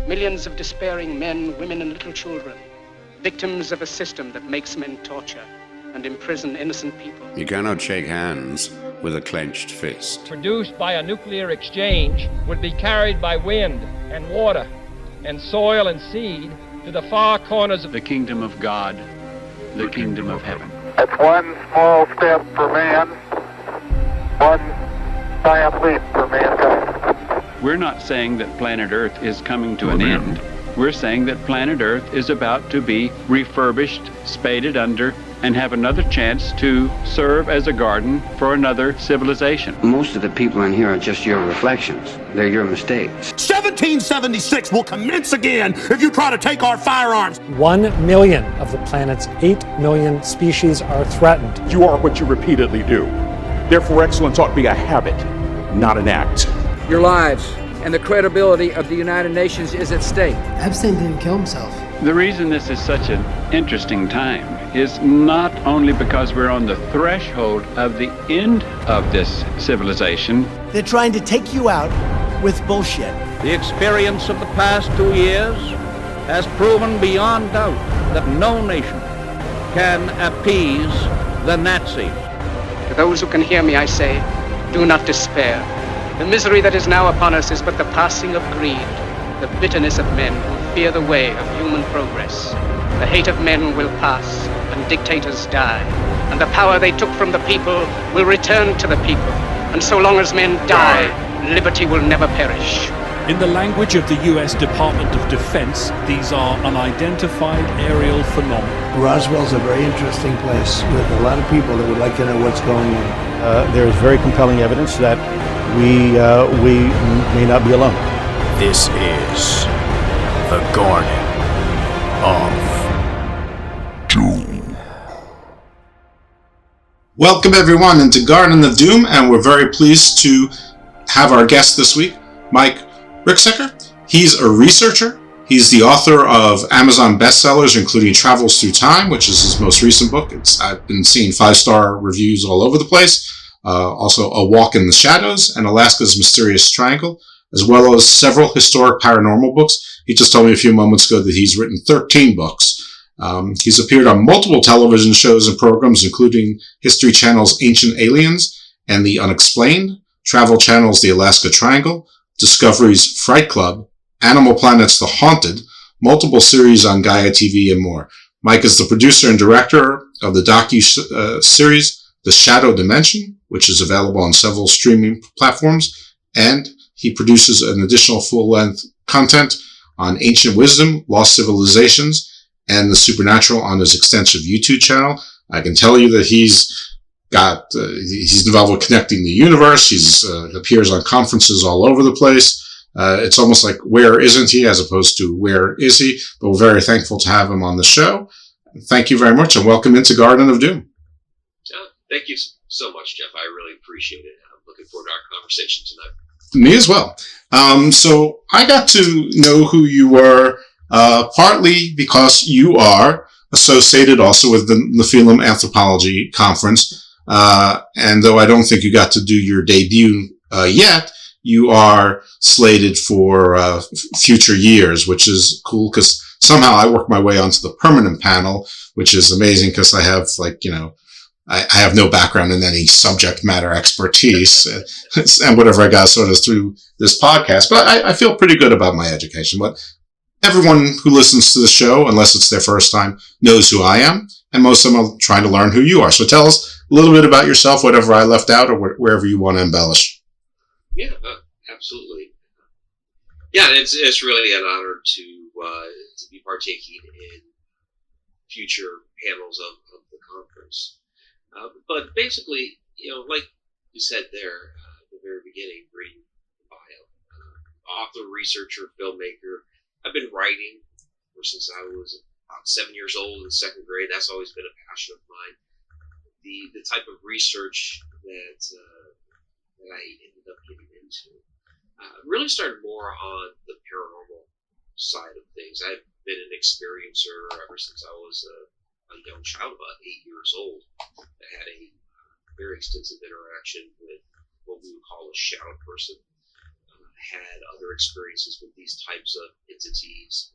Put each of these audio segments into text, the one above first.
Millions of despairing men, women, and little children, victims of a system that makes men torture and imprison innocent people. You cannot shake hands with a clenched fist. Produced by a nuclear exchange would be carried by wind and water and soil and seed to the far corners of the kingdom of God, the kingdom of heaven. It's one small step for man, one giant leap for mankind. We're not saying that planet Earth is coming to an end. We're saying that planet Earth is about to be refurbished, spaded under, and have another chance to serve as a garden for another civilization. Most of the people in here are just your reflections. They're your mistakes. 1776 will commence again if you try to take our firearms. 1 million of the planet's 8 million species are threatened. You are what you repeatedly do. Therefore, excellence ought to be a habit, not an act. Your lives and the credibility of the United Nations is at stake. Epstein didn't kill himself. The reason this is such an interesting time is not only because we're on the threshold of the end of this civilization. They're trying to take you out with bullshit. The experience of the past 2 years has proven beyond doubt that no nation can appease the Nazis. To those who can hear me, I say, do not despair. The misery that is now upon us is but the passing of greed, the bitterness of men who fear the way of human progress. The hate of men will pass, and dictators die, and the power they took from the people will return to the people. And so long as men die, liberty will never perish. In the language of the U.S. Department of Defense, these are unidentified aerial phenomena. Roswell's a very interesting place with a lot of people that would like to know what's going on. There is very compelling evidence that we may not be alone. This is the Garden of Doom. Welcome everyone into Garden of Doom, and we're very pleased to have our guest this week, Mike Ricksecker. He's a researcher. He's the author of Amazon bestsellers, including Travels Through Time, which is his most recent book. I've been seeing 5-star reviews all over the place. Also A Walk in the Shadows and Alaska's Mysterious Triangle, as well as several historic paranormal books. He just told me a few moments ago that he's written 13 books. He's appeared on multiple television shows and programs, including History Channel's Ancient Aliens and The Unexplained, Travel Channel's The Alaska Triangle, Discovery's Fright Club, Animal Planet's The Haunted, multiple series on Gaia TV, and more. Mike is the producer and director of the docu-series The Shadow Dimension, which is available on several streaming platforms, and he produces an additional full-length content on ancient wisdom, lost civilizations, and the supernatural on his extensive YouTube channel. I can tell you that he's involved with connecting the universe. He's appears on conferences all over the place. It's almost like where isn't he as opposed to where is he? But we're very thankful to have him on the show. Thank you very much, and welcome into Garden of Doom. Thank you so much, Jeff. I really appreciate it. I'm looking forward to our conversation tonight. Me as well. So I got to know who you were partly because you are associated also with the Nephilim Anthropology Conference. And though I don't think you got to do your debut yet, you are slated for future years, which is cool because somehow I worked my way onto the permanent panel, which is amazing because I have I have no background in any subject matter expertise and whatever I got sort of through this podcast, but I feel pretty good about my education. But everyone who listens to the show, unless it's their first time, knows who I am, and most of them are trying to learn who you are. So tell us a little bit about yourself, whatever I left out or wherever you want to embellish. Yeah, absolutely. Yeah, it's really an honor to be partaking in future panels of the conference. But basically, like you said there at the very beginning, reading the bio, author, researcher, filmmaker. I've been writing ever since I was about 7 years old in second grade. That's always been a passion of mine. The type of research that I ended up getting into really started more on the paranormal side of things. I've been an experiencer ever since I was a young child, about 8 years old. I had a very extensive interaction with what we would call a shadow person. Had other experiences with these types of entities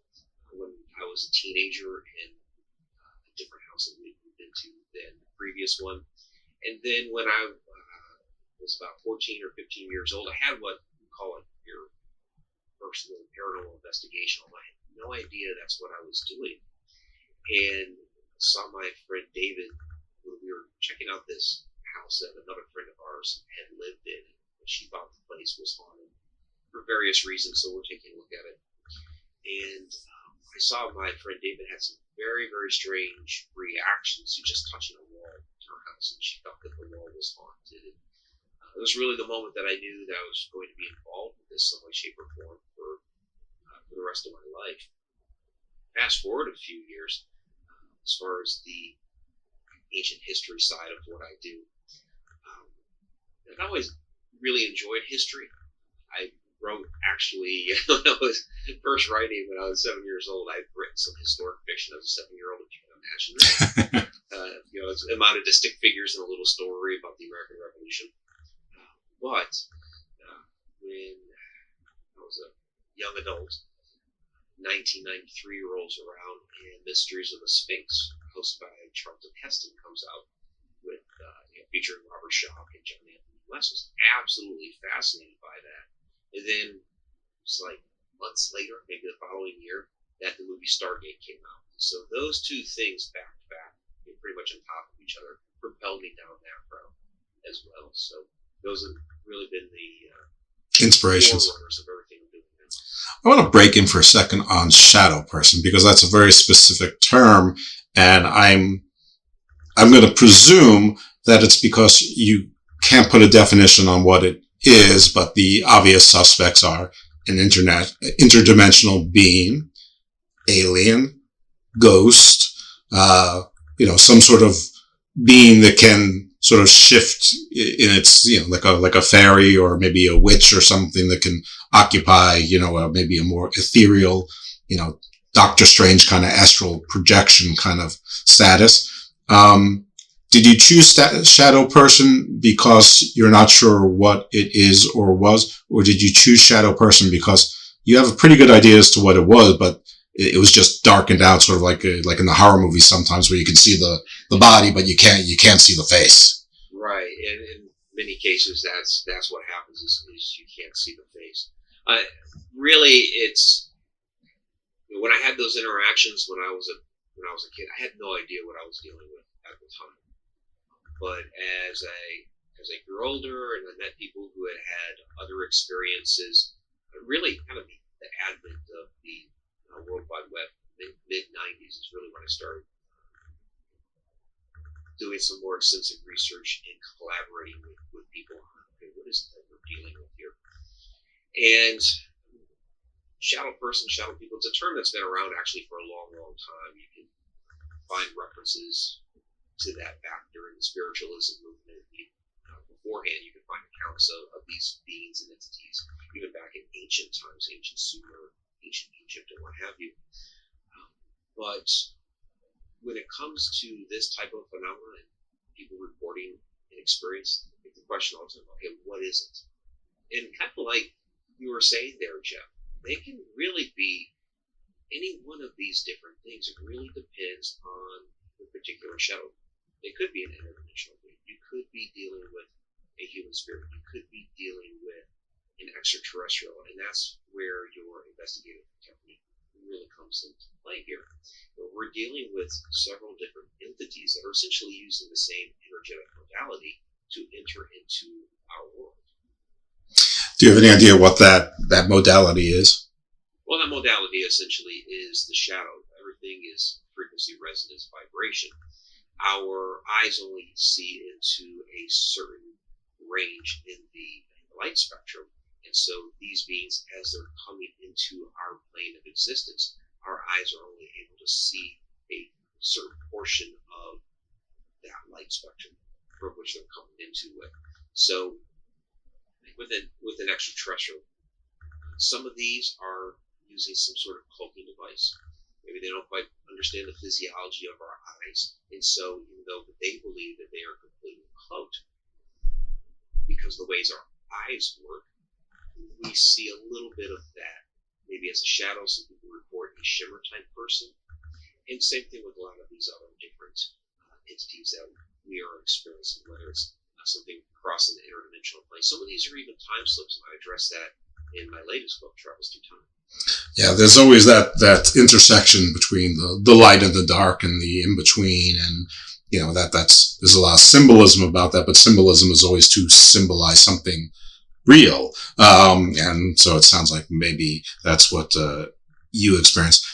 when I was a teenager in a different house that we moved into than the previous one. And then when I was about 14 or 15 years old, I had what we call your personal paranormal investigation. I had no idea that's what I was doing. And I saw my friend David when we were checking out this house that another friend of ours had lived in. And she thought the place was haunted for various reasons, so we're taking a look at it. And I saw my friend David had some very, very strange reactions to just touching a wall in her house, and she thought that the wall was haunted. It was really the moment that I knew that I was going to be involved with this some way, shape, or form for the rest of my life. Fast forward a few years, as far as the ancient history side of what I do, I've always really enjoyed history. I wrote, actually, when I was first writing when I was 7 years old, I'd written some historic fiction as a 7-year-old, if you can imagine that. It amounted to stick figures and a little story about the American Revolution. But when I was a young adult, 1993 rolls around, and Mysteries of the Sphinx, hosted by Charlton Heston, comes out with featuring Robert Schock and John Anthony West. Was absolutely fascinated by that. And then it's like months later, maybe the following year, that the movie Stargate came out. So those two things back to back, pretty much on top of each other, propelled me down that route as well. So those have really been the inspirations of everything we're doing now. I want to break in for a second on shadow person, because that's a very specific term, and I'm going to presume that it's because you can't put a definition on what it is, but the obvious suspects are an interdimensional being, alien, ghost, some sort of being that can sort of shift in its, like a fairy or maybe a witch or something that can occupy, maybe a more ethereal, Doctor Strange kind of astral projection kind of status. Did you choose shadow person because you're not sure what it is or was, or did you choose shadow person because you have a pretty good idea as to what it was, but it was just darkened out, sort of like in the horror movies sometimes, where you can see the body, but you can't see the face. Right, and in many cases, that's what happens is you can't see the face. Really, it's when I had those interactions when I was a kid, I had no idea what I was dealing with at the time. But as I grew older and I met people who had other experiences, really kind of the advent of the World Wide Web, mid-90s is really when I started doing some more extensive research and collaborating with people on, okay, what is it that we're dealing with here? And shadow person, shadow people, it's a term that's been around actually for a long, long time. You can find references to that back during the spiritualism movement. Beforehand, you can find accounts of these beings and entities, even back in ancient times, ancient Sumer, ancient Egypt, and what have you. But when it comes to this type of phenomenon, people reporting an experience, the question all the time, okay, what is it? And kind of like you were saying there, Jeff, they can really be any one of these different things. It really depends on the particular shadow. It could be an interdimensional being. You could be dealing with a human spirit. You could be dealing with an extraterrestrial, and that's where your investigative technique really comes into play here. We're dealing with several different entities that are essentially using the same energetic modality to enter into our world. Do you have any idea what that modality is? Well, that modality essentially is the shadow. Everything is frequency, resonance, vibration. Our eyes only see into a certain range in the light spectrum. And so these beings, as they're coming into our plane of existence, our eyes are only able to see a certain portion of that light spectrum from which they're coming into it. So with an extraterrestrial, some of these are using some sort of cloaking device. Maybe they don't quite understand the physiology of our eyes, and so even though they believe that they are completely cloaked, because the ways our eyes work, we see a little bit of that. Maybe as a shadow, some people shimmer type person. And same thing with a lot of these other different entities that we are experiencing, whether it's something crossing the interdimensional plane. Some of these are even time slips, and I address that in my latest book, Travels Through Time. Yeah, there's always that intersection between the light and the dark and the in-between, and there's a lot of symbolism about that, but symbolism is always to symbolize something real. And so it sounds like maybe that's what you experience.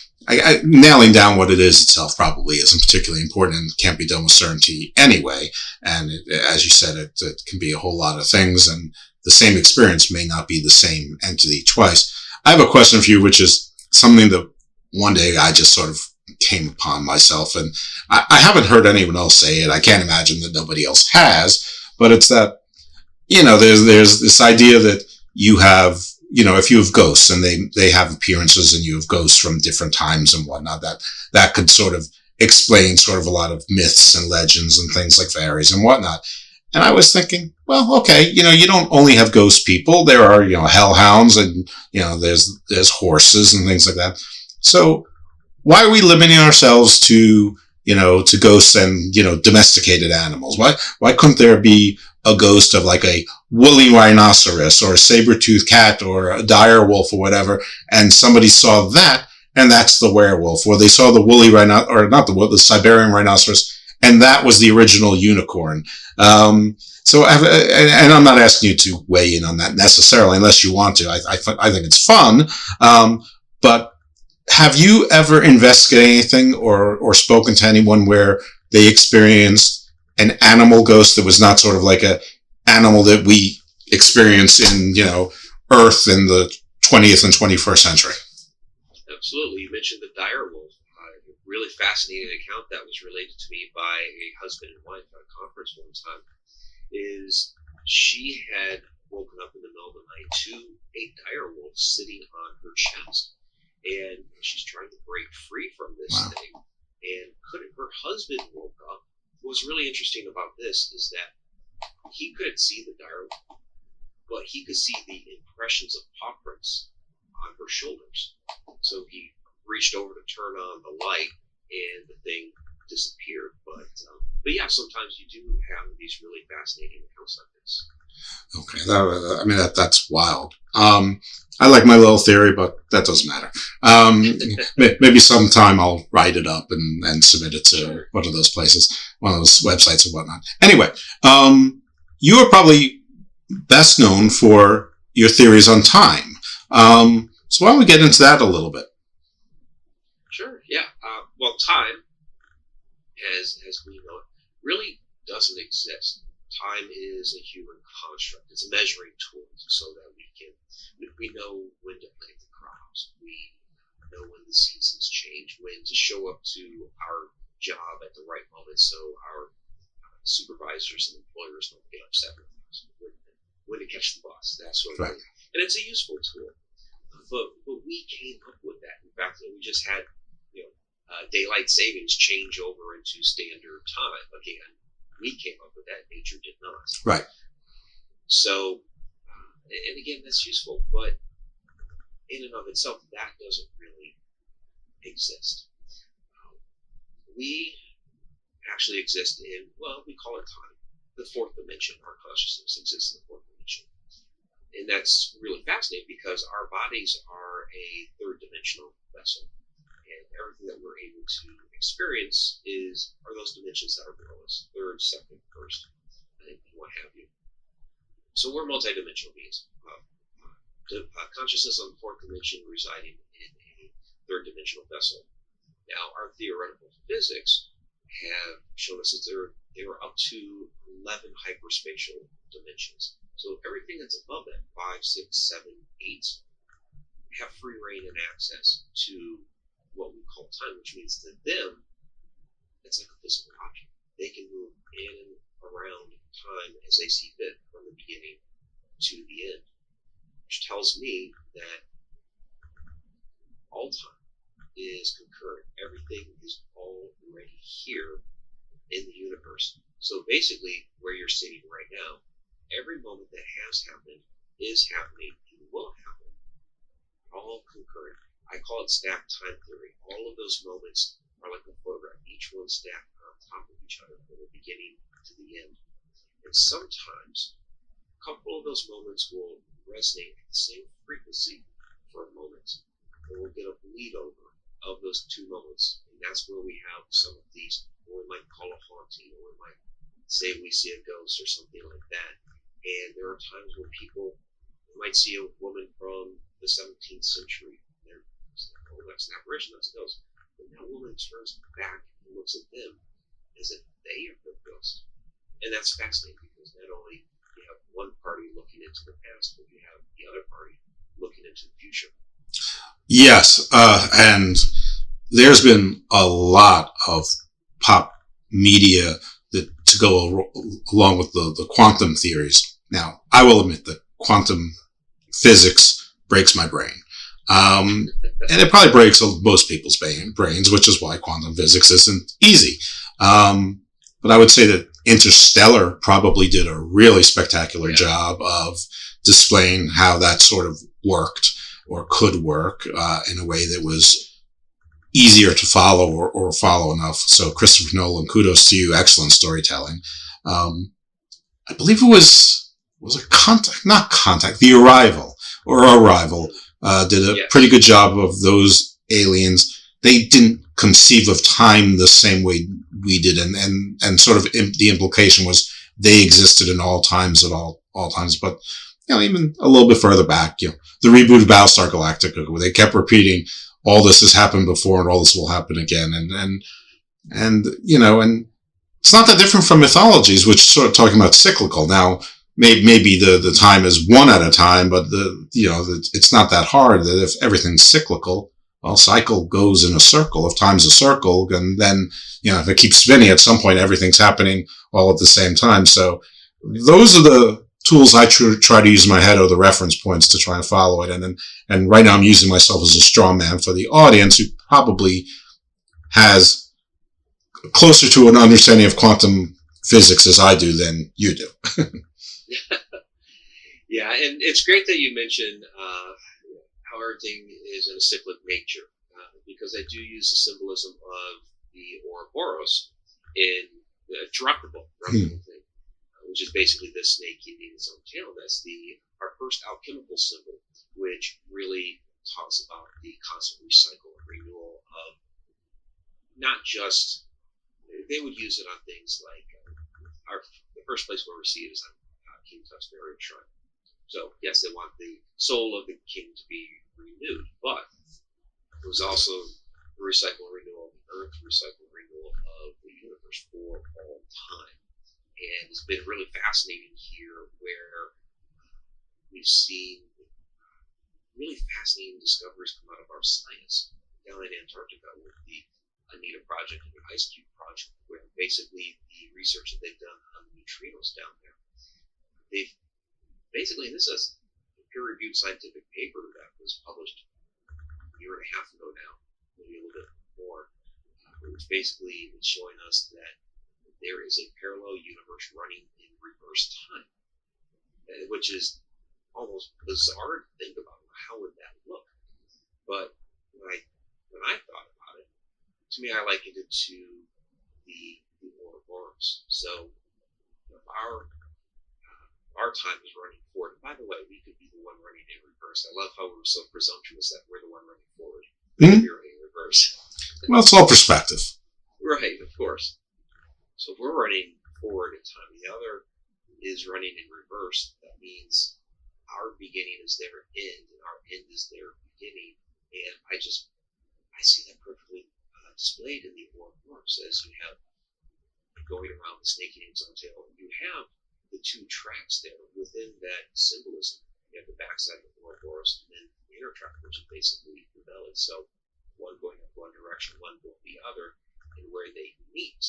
Nailing down what it is itself probably isn't particularly important and can't be done with certainty anyway. And as you said, it can be a whole lot of things, and the same experience may not be the same entity twice. I have a question for you, which is something that one day I just sort of came upon myself, and I haven't heard anyone else say it. I can't imagine that nobody else has, but it's that, there's this idea that you have, if you have ghosts and they have appearances and you have ghosts from different times and whatnot, that could sort of explain sort of a lot of myths and legends and things like fairies and whatnot. And I was thinking, well, okay, you don't only have ghost people. There are, hellhounds and, there's horses and things like that. So why are we limiting ourselves to ghosts and, domesticated animals? Why couldn't there be a ghost of like a woolly rhinoceros or a saber-toothed cat or a dire wolf or whatever, and somebody saw that, and that's the werewolf, or they saw the woolly rhino, or not the Siberian rhinoceros, and that was the original unicorn. So, and I'm not asking you to weigh in on that necessarily, unless you want to. I think it's fun. But have you ever investigated anything or spoken to anyone where they experienced an animal ghost that was not sort of like a animal that we experience in, Earth in the 20th and 21st century? Absolutely. You mentioned the dire wolf. A really fascinating account that was related to me by a husband and wife at a conference one time is she had woken up in the middle of the night to a dire wolf sitting on her chest. And she's trying to break free from this thing. And her husband woke up. What's really interesting about this is that he couldn't see the dire wolf, but he could see the impressions of paw prints on her shoulders. So he reached over to turn on the light, and the thing disappeared. But yeah, sometimes you do have these really fascinating accounts like this. Okay, that's wild. I like my little theory, but that doesn't matter. Maybe sometime I'll write it up and submit it to one of those places, one of those websites and whatnot. Anyway, you are probably best known for your theories on time. So why don't we get into that a little bit? Sure, yeah. Well, time, as we know it, really doesn't exist. Time is a human construct. It's a measuring tool so that we know when to plant the crops. We know when the seasons change, when to show up to our job at the right moment so our supervisors and employers don't get upset with us. When to catch the bus, that sort of thing. And it's a useful tool. But we came up with that. In fact, we just had daylight savings change over into standard time again. We came up with that. Nature did not. Right. So, and again, that's useful, but in and of itself, that doesn't really exist. We actually exist in, we call it time. The fourth dimension. Our consciousness exists in the fourth dimension. And that's really fascinating because our bodies are a third dimensional vessel. And everything that we're able to experience are those dimensions that are below us, third, second, first, and what have you. So we're multidimensional beings. Consciousness on the fourth dimension residing in a third dimensional vessel. Now, our theoretical physics have shown us that there are up to 11 hyperspatial dimensions. So everything that's above that, 5, 6, 7, 8, have free reign and access to what we call time, which means to them, it's like a physical object. They can move in and around time as they see fit from the beginning to the end, which tells me that all time is concurrent. Everything is already here in the universe. So basically, where you're sitting right now, every moment that has happened, is happening, and will happen, all concurrent. I call it stack time theory. All of those moments are like a photograph, each one stacked on top of each other from the beginning to the end. And sometimes a couple of those moments will resonate at the same frequency for a moment, and we'll get a bleed over of those two moments. And that's where we have some of these, what we might call a haunting, or we might say we see a ghost or something like that. And there are times when people might see a woman from the 17th century, and oh, that's an apparition, that's a ghost. But that woman turns back and looks at them as if they are the ghost. And that's fascinating, because not only you have one party looking into the past, but you have the other party looking into the future. Yes, and there's been a lot of pop media that to go along with the quantum theories. Now, I will admit that quantum physics breaks my brain. And it probably breaks most people's brains, which is why quantum physics isn't easy. But I would say that Interstellar probably did a really spectacular job of displaying how that sort of worked or could work in a way that was easier to follow or follow enough. So Christopher Nolan, kudos to you. Excellent storytelling. I believe it was it Contact, The Arrival did a pretty good job of those aliens. They didn't conceive of time the same way we did, and sort of the implication was they existed in all times at all times. But even a little bit further back, the reboot of Battlestar Galactica, where they kept repeating all this has happened before and all this will happen again, and it's not that different from mythologies, which sort of talking about cyclical. Now, maybe the time is one at a time, but it's not that hard. That if everything's cyclical, well, cycle goes in a circle. If time's a circle, and then if it keeps spinning, at some point everything's happening all at the same time. So those are the tools I try to use in my head, or the reference points to try and follow it. And right now I'm using myself as a straw man for the audience, who probably has closer to an understanding of quantum physics as I do than you do. Yeah, and it's great that you mentioned how everything is in a cyclic nature, because I do use the symbolism of the Ouroboros in the Dracula thing, which is basically the snake eating its own tail. That's our first alchemical symbol, which really talks about the constant recycle and renewal of not just, they would use it on things like the first place where we see it is on King Tut's burial shrine. So yes, they want the soul of the king to be renewed, but it was also the recycle and renewal of the earth, the recycle and renewal of the universe for all time. And it's been really fascinating here, where we've seen really fascinating discoveries come out of our science down in Antarctica with the Anita Project and the Ice Cube Project, where basically the research that they've done on the neutrinos down there, they've basically, this is a peer-reviewed scientific paper that was published a year and a half ago now, maybe a little bit more, which basically is showing us that there is a parallel universe running in reverse time, which is almost bizarre to think about. How would that look? But when I thought about it, to me, I likened it to the Ouroboros. So if our time is running forward. And by the way, we could be the one running in reverse. I love how we're so presumptuous that we're the one running forward. We're running in reverse. Well, it's all perspective. Right, of course. So if we're running forward in time, the other is running in reverse, that means our beginning is their end, and our end is their beginning. And I see that perfectly displayed in the Ouroboros, as you have going around the snake eating its own tail. You have the two tracks there within that symbolism. You have the backside of the Ouroboros, and then the inner track, which is basically the belly. So one going in one direction, one going the other, and where they meet.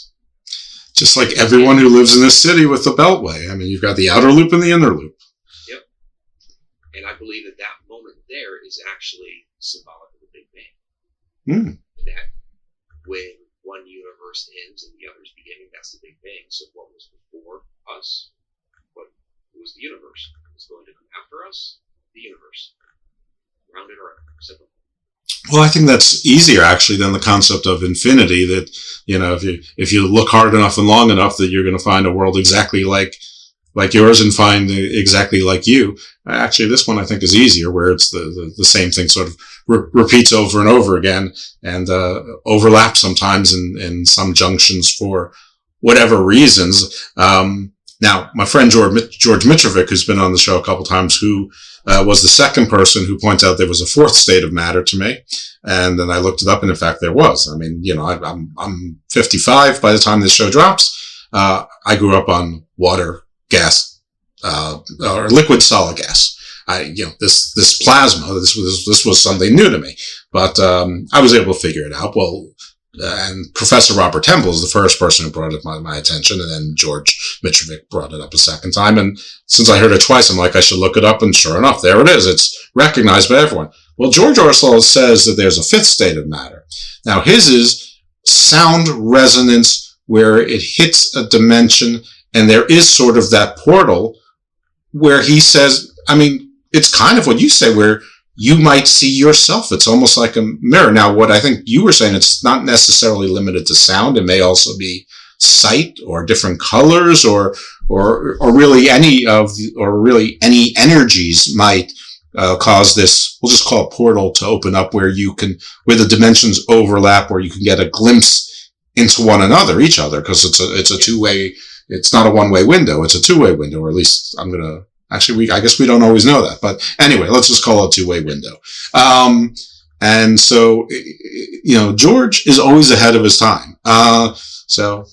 Just like everyone who lives in this city with the Beltway. I mean, you've got the outer loop and the inner loop. Yep. And I believe that moment there is actually symbolic of the Big Bang. That when one universe ends and the other's beginning, that's the Big Bang. So what was before us? What was the universe? What was going to come after us? The universe. Round and around. Simple. Well, I think that's easier actually than the concept of infinity. That if you look hard enough and long enough, that you're going to find a world exactly like yours and find exactly like you. Actually, this one I think is easier, where it's the same thing sort of repeats over and over again, and overlaps sometimes in some junctions for whatever reasons. Now, my friend George Mitrovic, who's been on the show a couple times, who was the second person who pointed out there was a fourth state of matter to me. And then I looked it up, and in fact, there was. I mean, I'm 55 by the time this show drops. I grew up on water, gas, or liquid solid gas. This plasma, this was something new to me, but I was able to figure it out. Well, and Professor Robert Temple is the first person who brought it to my attention, and then George Mitrovic brought it up a second time. And since I heard it twice, I'm like, I should look it up, and sure enough, there it is. It's recognized by everyone. Well, George Orwell says that there's a fifth state of matter. Now, his is sound resonance, where it hits a dimension, and there is sort of that portal where he says, I mean, it's kind of what you say, where you might see yourself. It's almost like a mirror. Now, what I think you were saying, it's not necessarily limited to sound. It may also be sight or different colors or really any energies might cause this, we'll just call it portal, to open up where the dimensions overlap, where you can get a glimpse into one another, each other, because it's a two-way, it's not a one-way window, it's a two-way window, or at least I guess we don't always know that, but anyway, let's just call it a two-way window. And so, George is always ahead of his time. So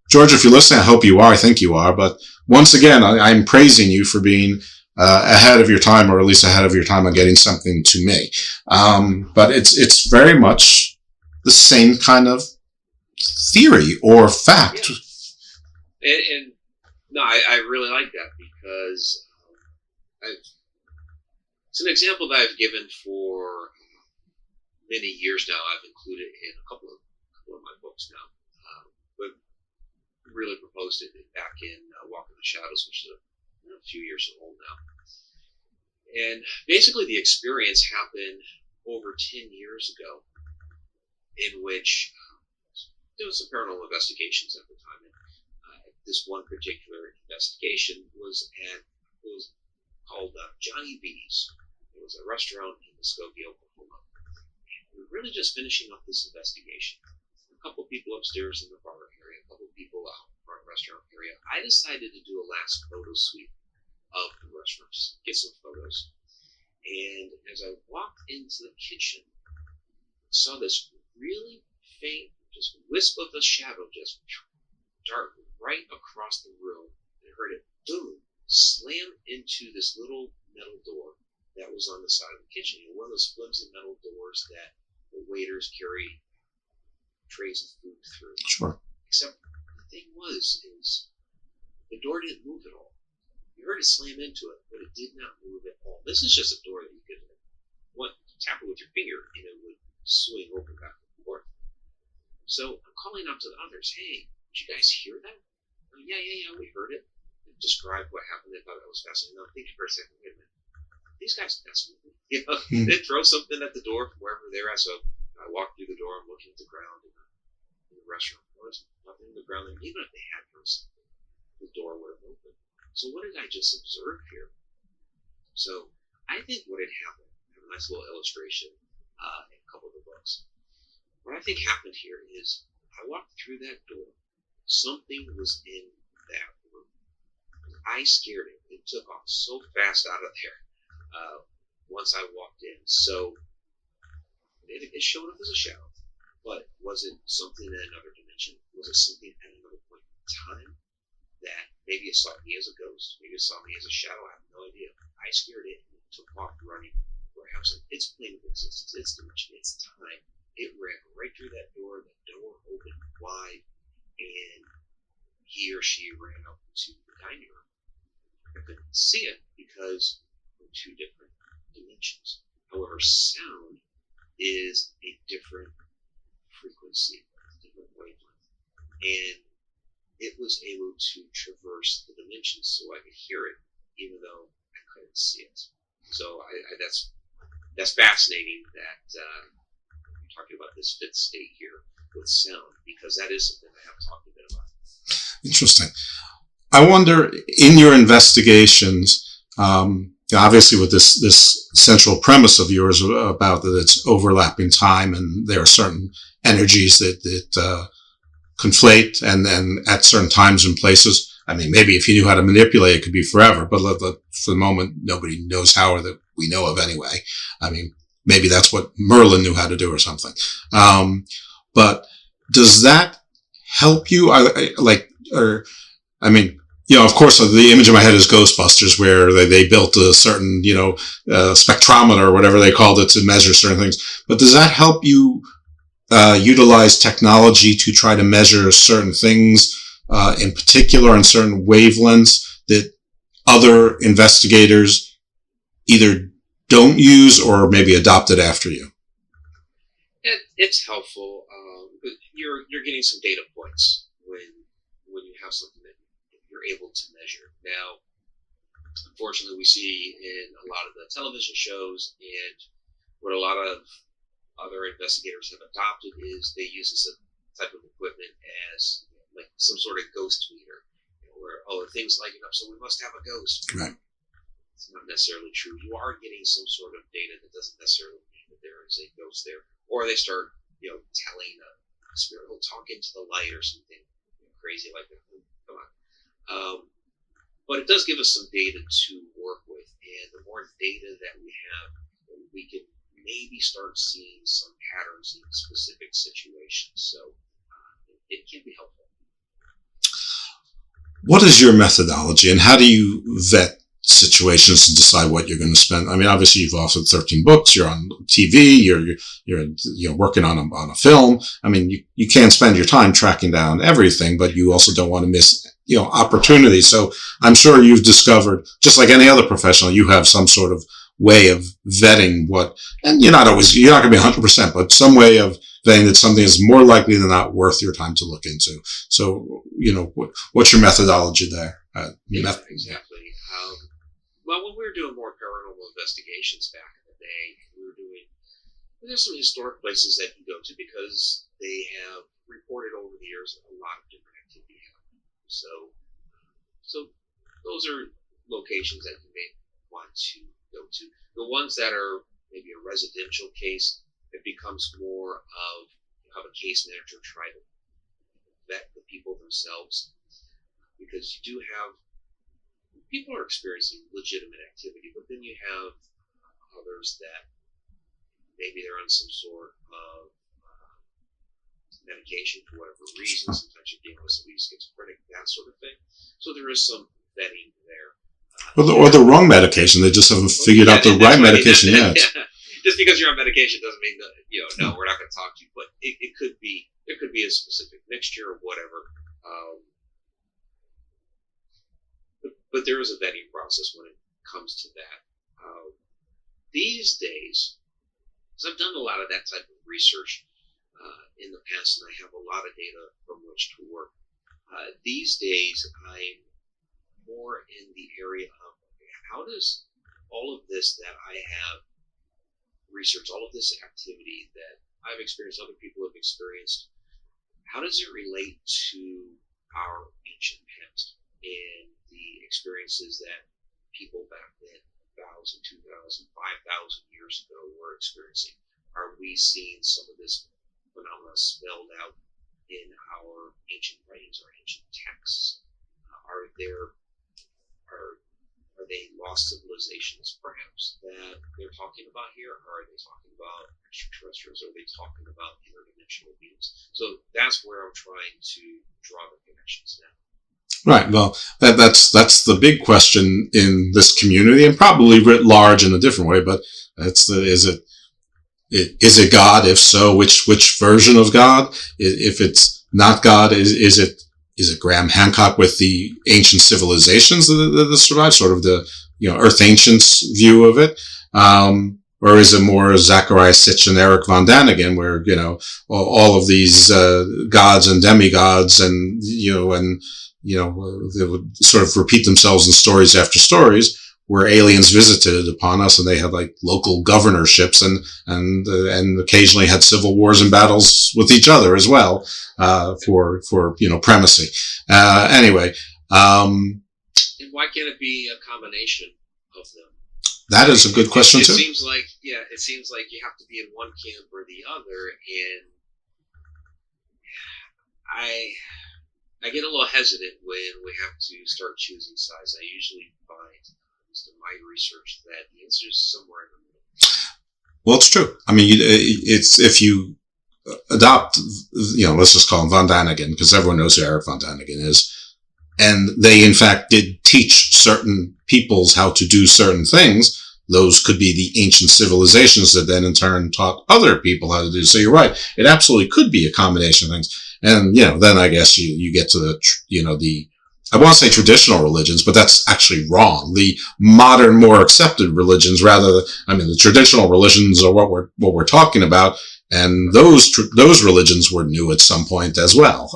George, if you're listening, I hope you are. I think you are. But once again, I'm praising you for being ahead of your time, or at least ahead of your time on getting something to me. But it's very much the same kind of theory or fact. Yeah. And no, I really like that, because it's an example that I've given for many years now. I've included in a couple of my books now, but really proposed it back in Walk in the Shadows, which is a few years old now. And basically, the experience happened over 10 years ago, in which doing some paranormal investigations at the time. And this one particular investigation was called Johnny B's. It was a restaurant in Muskogee, Oklahoma. We were really just finishing up this investigation. A couple people upstairs in the bar area, a couple people out in the front restaurant area. I decided to do a last photo sweep of the restaurant, just get some photos. And as I walked into the kitchen, I saw this really faint, just wisp of a shadow just dart right across the room, and I heard it, boom, slam into this little metal door that was on the side of the kitchen. One of those flimsy metal doors that the waiters carry trays of food through. Sure. Except the thing is the door didn't move at all. You heard it slam into it, but it did not move at all. This is just a door that you could tap it with your finger, and it would swing open back and forth. So I'm calling out to the others, hey, did you guys hear that? Oh, yeah, we heard it. They described what happened. They thought that was fascinating. Now, thinking for a second, wait a minute. These guys mess with me. They throw something at the door from wherever they're at. So I walk through the door. I'm looking at the ground in the restaurant. There's nothing in the ground there. Even if they had thrown something, the door would have opened. So what did I just observe here? So I think what had happened, I have a nice little illustration in a couple of the books. What I think happened here is I walked through that door. Something was in that room. I scared it. It took off so fast out of there once I walked in. So it showed up as a shadow. But was it something in another dimension? Was it something at another point in time that maybe it saw me as a ghost? Maybe it saw me as a shadow? I have no idea. I scared it and it took off running. Perhaps its plane of existence, its dimension, its time. It ran right through that door. The door opened wide, and he or she ran up to the dining room. I couldn't see it because we're two different dimensions. However, sound is a different frequency, a different wavelength, and it was able to traverse the dimensions so I could hear it, even though I couldn't see it. So that's that's fascinating that you're talking about this fifth state here with sound, because that is something I have talked a bit about. Interesting. I wonder, in your investigations, obviously with this central premise of yours about that it's overlapping time and there are certain energies that conflate and at certain times and places. I mean, maybe if you knew how to manipulate it, could be forever, but for the moment, nobody knows how, that we know of anyway. I mean, maybe that's what Merlin knew how to do or something. But does that help you? Of course, the image in my head is Ghostbusters, where they built a certain, spectrometer or whatever they called it to measure certain things. But does that help you utilize technology to try to measure certain things, in particular on certain wavelengths that other investigators either don't use or maybe adopted after you? It's helpful. You're getting some data points when you have something that you're able to measure. Now, unfortunately, we see in a lot of the television shows, and what a lot of other investigators have adopted is they use this type of equipment as like some sort of ghost meter, where things lighting up, so we must have a ghost. Right. It's not necessarily true. You are getting some sort of data that doesn't necessarily mean that there is a ghost there, or they start telling a spirit will talk into the light or something crazy like that. Come on. But it does give us some data to work with, and the more data that we have, we can maybe start seeing some patterns in specific situations. So it can be helpful. What is your methodology, and how do you vet situations and decide what you're going to spend? I mean, obviously you've authored 13 books, you're on TV, you're working on a film. I mean, you can't spend your time tracking down everything, but you also don't want to miss, opportunities. So I'm sure you've discovered, just like any other professional, you have some sort of way of vetting and you're not going to be 100%, but some way of vetting that something is more likely than not worth your time to look into. So, what's your methodology there? Exactly. Well, when we were doing more paranormal investigations back in the day, there's some historic places that you go to because they have reported over the years a lot of different activity happening. So those are locations that you may want to go to. The ones that are maybe a residential case, it becomes more of have a case manager try to vet the people themselves, because you do have people are experiencing legitimate activity, but then you have others that maybe they're on some sort of medication for whatever reason. Sometimes you're dealing with somebody who's schizophrenic, that sort of thing. So there is some vetting there. Or the wrong medication. They just haven't figured out the right medication yet. Just because you're on medication doesn't mean that, no, we're not going to talk to you. But it could be, there could be a specific mixture or whatever. But there is a vetting process when it comes to that. These days, because I've done a lot of that type of research in the past, and I have a lot of data from which to work. These days, I'm more in the area of how does all of this that I have researched, all of this activity that I've experienced, other people have experienced, how does it relate to our ancient past and the experiences that people back then, 1,000, 2,000, 5,000 years ago were experiencing? Are we seeing some of this phenomena spelled out in our ancient writings, our ancient texts? Are they lost civilizations, perhaps, that they're talking about here? Or are they talking about extraterrestrials? Are they talking about interdimensional beings? So that's where I'm trying to draw the connections now. Right. Well, that's the big question in this community, and probably writ large in a different way. But is it God? If so, which version of God? If it's not God, is it Graham Hancock with the ancient civilizations that survive, sort of the Earth Ancients view of it, or is it more Zachariah Sitch and Eric von Daniken, where all of these gods and demigods and they would sort of repeat themselves in stories after stories, where aliens visited upon us, and they had like local governorships and occasionally had civil wars and battles with each other as well, for primacy. Anyway. And why can't it be a combination of them? That is a good question too. It seems like you have to be in one camp or the other, and I get a little hesitant when we have to start choosing sides. I usually find, at least in my research, that the answer is somewhere in the middle. Well, it's true. I mean, it's if you adopt, let's just call him von Daniken, because everyone knows who Eric von Daniken is, and they in fact did teach certain peoples how to do certain things. Those could be the ancient civilizations that then in turn taught other people how to do. So you're right. It absolutely could be a combination of things. And, then I guess you get to the, I want to say traditional religions, but that's actually wrong. The modern, more accepted religions, the traditional religions are what we're talking about. And those religions were new at some point as well.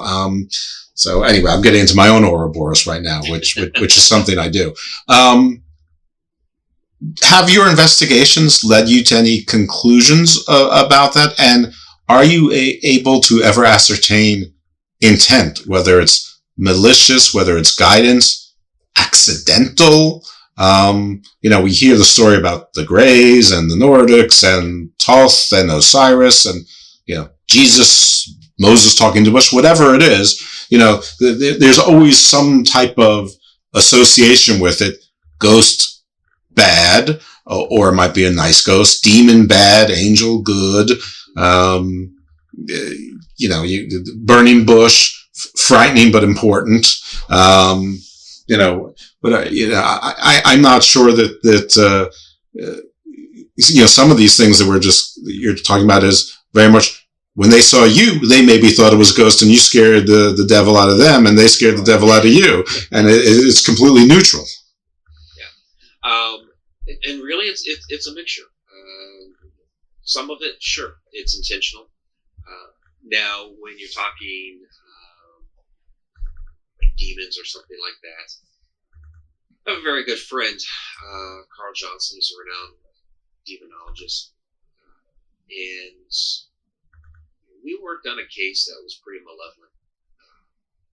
So anyway, I'm getting into my own Ouroboros right now, which is something I do. Have your investigations led you to any conclusions about that? And are you able to ever ascertain intent, whether it's malicious, whether it's guidance, accidental? We hear the story about the Greys and the Nordics and Thoth and Osiris and, Jesus, Moses talking to Bush, whatever it is, there's always some type of association with it. Ghost bad, or it might be a nice ghost, demon bad, angel good. Burning bush, frightening but important. I'm not sure that some of these things that you're talking about is very much when they saw you, they maybe thought it was a ghost and you scared the devil out of them and they scared the devil out of you. And it's completely neutral. Yeah. And really it's a mixture. Some of it, sure, it's intentional. Now, when you're talking like demons or something like that, I have a very good friend, Carl Johnson, who's a renowned demonologist, and we worked on a case that was pretty malevolent.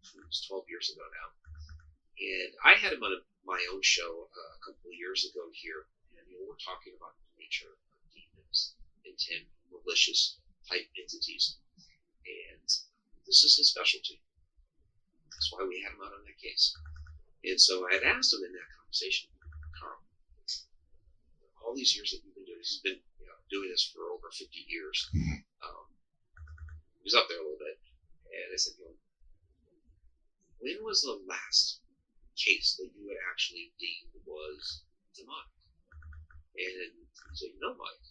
It was 12 years ago now, and I had him on my own show a couple of years ago here, and we're talking about the nature of demons, intent, malicious type entities. And this is his specialty. That's why we had him out on that case. And so I had asked him in that conversation, Carl, all these years that you've been doing this, he's been doing this for over 50 years. He was up there a little bit. And I said, when was the last case that you had actually deemed was demonic? And he said, Mike,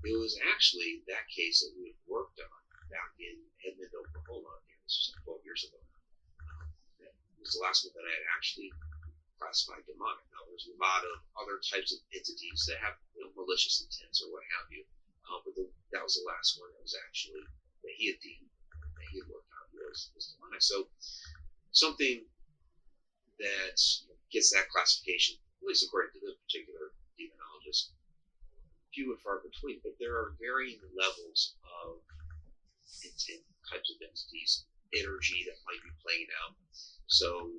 it was actually that case that we had worked on back in Edmond, Oklahoma. This was 12 years ago. That was the last one that I had actually classified demonic. Now, there's a lot of other types of entities that have malicious intents or what have you, but that was the last one that was actually that he had deemed, that he had worked on was demonic. So something that gets that classification, at least according to the particular demonologist, few and far between. But there are varying levels of intent, types of entities, energy that might be playing out. So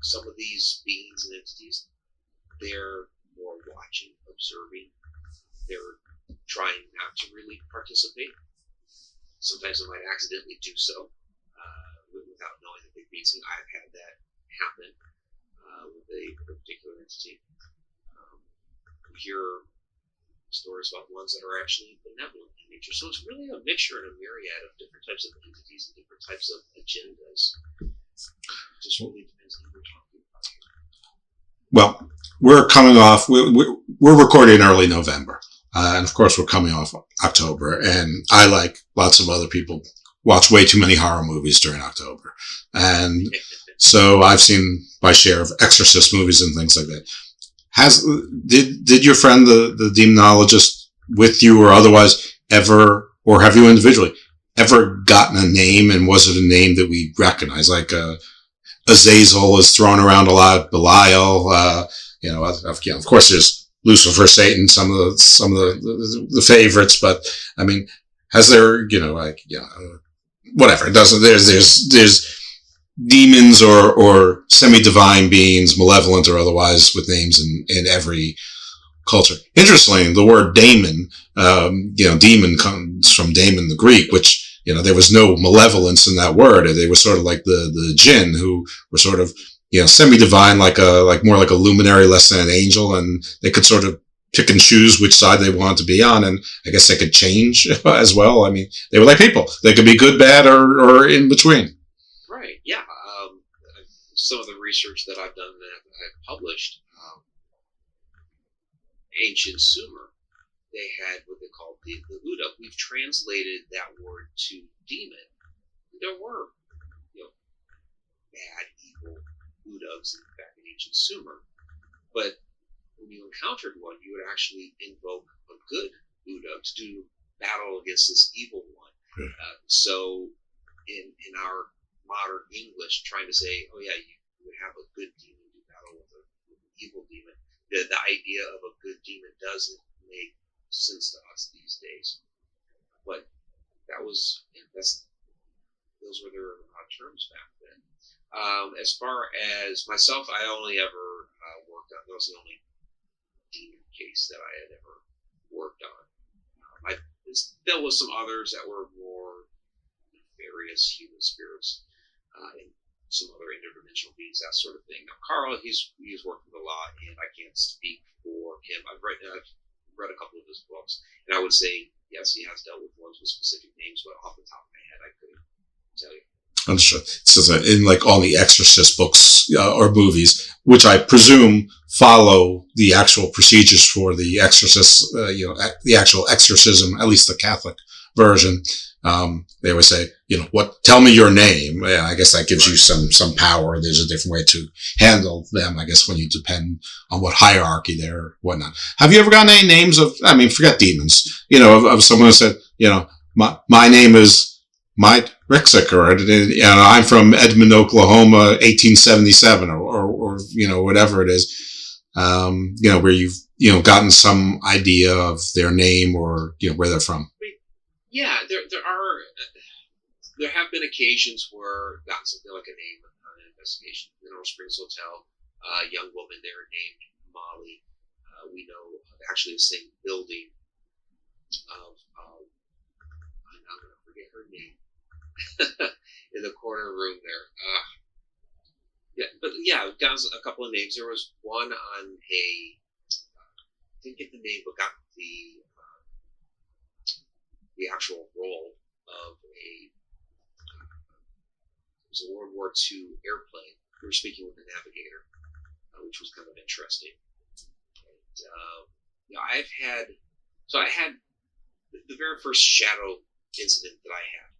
some of these beings and entities, they're more watching, observing. They're trying not to really participate. Sometimes they might accidentally do so without knowing that they've been seen. I've had that happen with a particular entity. We hear stories about ones that are actually benevolent in nature. So it's really a mixture and a myriad of different types of entities and different types of agendas. It just really depends on who we're talking about here. Well, we're coming off, we're recording in early November. And of course, we're coming off October. And I, like lots of other people, watch way too many horror movies during October. And so I've seen my share of Exorcist movies and things like that. Did your friend, the demonologist, with you or otherwise ever, or have you individually ever gotten a name, and was it a name that we recognize? Like, Azazel is thrown around a lot. Belial, of course, there's Lucifer, Satan, some of the favorites. But I mean, has there, whatever. It doesn't. There's demons or semi-divine beings, malevolent or otherwise, with names in every culture. Interestingly, the word daemon, demon comes from daemon, the Greek, which, there was no malevolence in that word. They were sort of like the jinn, who were sort of, semi-divine, more like a luminary, less than an angel, and they could sort of pick and choose which side they wanted to be on, and I guess they could change as well. I mean, they were like people. They could be good, bad, or in between. Right, yeah. Some of the research that I've done that I've published, ancient Sumer, they had what they called the Uda. We've translated that word to demon. There were, bad, evil Udugs back in ancient Sumer. But when you encountered one, you would actually invoke a good Udug to do battle against this evil one. So in our modern English, trying to say, oh yeah, you would have a good demon do battle with an evil demon, the idea of a good demon doesn't make sense to us these days. But those were their terms back then. As far as myself, I only ever worked on, that was the only demon case that I had ever worked on. I dealt with some others that were more nefarious human spirits and some other interdimensional beings, that sort of thing. Now, Carl, he's worked with a lot, and I can't speak for him. I've read a couple of his books, and I would say, yes, he has dealt with ones with specific names, but off the top of my head, I couldn't tell you. I'm sure. So in like all the Exorcist books or movies, which I presume follow the actual procedures for the Exorcist, the actual exorcism, at least the Catholic version. They always say, tell me your name. Yeah, I guess that gives you some power. There's a different way to handle them, I guess, when you depend on what hierarchy they're or whatnot. Have you ever gotten any names forget demons, of someone who said, my name is Mike Rixicker, I'm from Edmond, Oklahoma, 1877, or whatever it is, where you've, gotten some idea of their name or, where they're from. Yeah, there have been occasions where I've gotten something like a name on an investigation. Mineral Springs Hotel, a young woman there named Molly. We know actually the same building of, I'm not going to forget her name, in the corner room there. I've gotten a couple of names. There was one on didn't get the name, but got the actual role of it was a World War II airplane. We were speaking with the navigator, which was kind of interesting. And, I had the very first shadow incident that I had.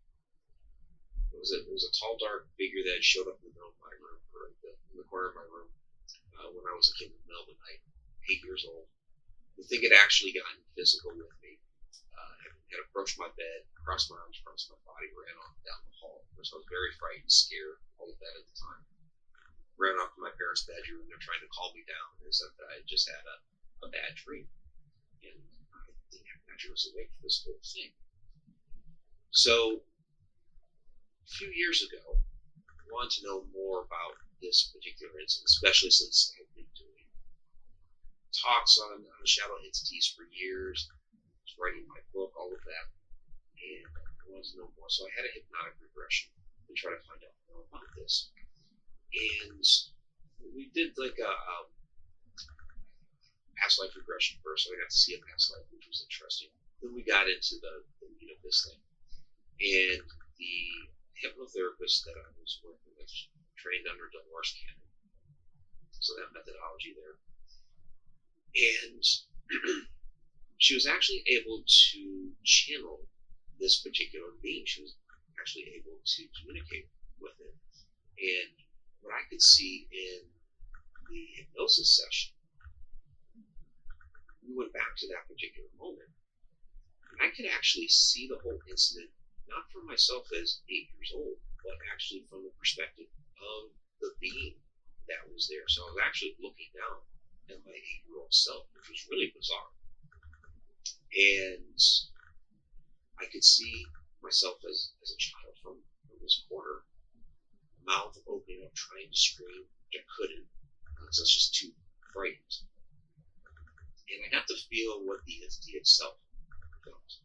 It was a tall, dark figure that showed up in the middle of my room, or in the corner of my room, when I was a kid in the middle of the night, 8 years old. The thing had actually gotten physical with me. Had approached my bed, crossed my arms across my body, ran off down the hall. So I was very frightened, scared, all of that at the time. Ran off to my parents' bedroom. They're trying to calm me down. They said that I just had a bad dream. And I didn't imagine I was awake for this whole thing. So, a few years ago, I wanted to know more about this particular incident, especially since I've been doing talks on shadow entities for years. Writing my book, all of that, and I wanted to know more. So I had a hypnotic regression to try to find out more about this. And we did like a past life regression first, so I got to see a past life, which was interesting. Then we got into the meat of this thing. And the hypnotherapist that I was working with trained under Dolores Cannon. So that methodology there. And she was actually able to channel this particular being. She was actually able to communicate with it. And what I could see in the hypnosis session, we went back to that particular moment. And I could actually see the whole incident, not from myself as 8 years old, but actually from the perspective of the being that was there. So I was actually looking down at my 8-year-old self, which was really bizarre. And I could see myself as a child from this corner, mouth opening up, trying to scream, but I couldn't, because I was just too frightened. And I got to feel what the entity itself felt,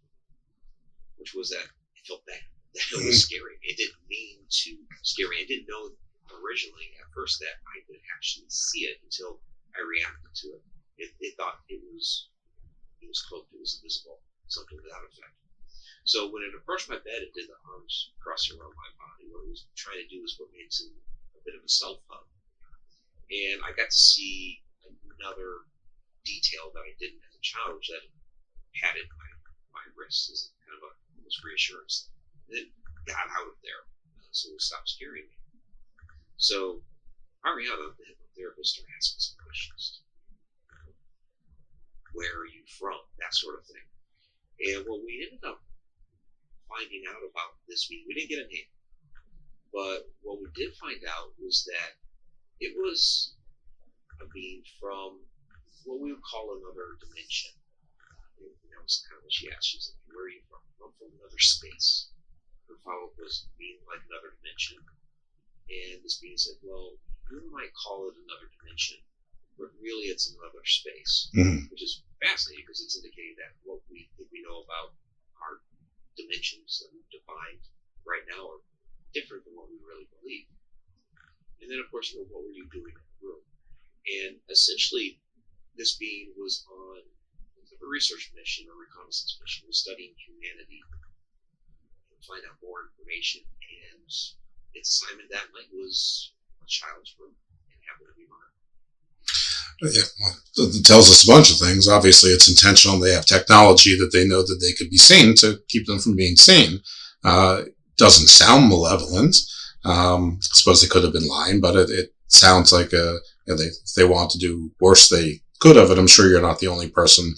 which was that it felt bad, that it was scary. It didn't mean to scare me. I didn't know originally at first that I could actually see it until I reacted to it. It thought it was cloaked, it was invisible, something to that effect. So when it approached my bed, it did the arms crossing around my body. What it was trying to do was put me into a bit of a self-hug. And I got to see another detail that I didn't as a child, which that patted my wrists as kind of a almost reassurance. And it got out of there, so it stopped scaring me. So Ariana, the hypnotherapist, started asking some questions. Where are you from? That sort of thing. And what we ended up finding out about this being, we didn't get a name, but what we did find out was that it was a being from what we would call another dimension. That was kind of what she asked. She was like, where are you from? I'm from another space. Her follow-up was being like another dimension. And this being said, well, you might call it another dimension, but really it's another space, which is fascinating because it's indicating that what we think we know about our dimensions that we've defined right now are different than what we really believe. And then, of course, what were you doing in the room? And essentially, this being was on a research mission, a reconnaissance mission, was studying humanity to find out more information. And its assignment that night was a child's room, and happened to be mine. Yeah, well, it tells us a bunch of things. Obviously, it's intentional. They have technology that they know that they could be seen to keep them from being seen. Doesn't sound malevolent. I suppose they could have been lying, but it sounds like if they want to do worse, they could have. And I'm sure you're not the only person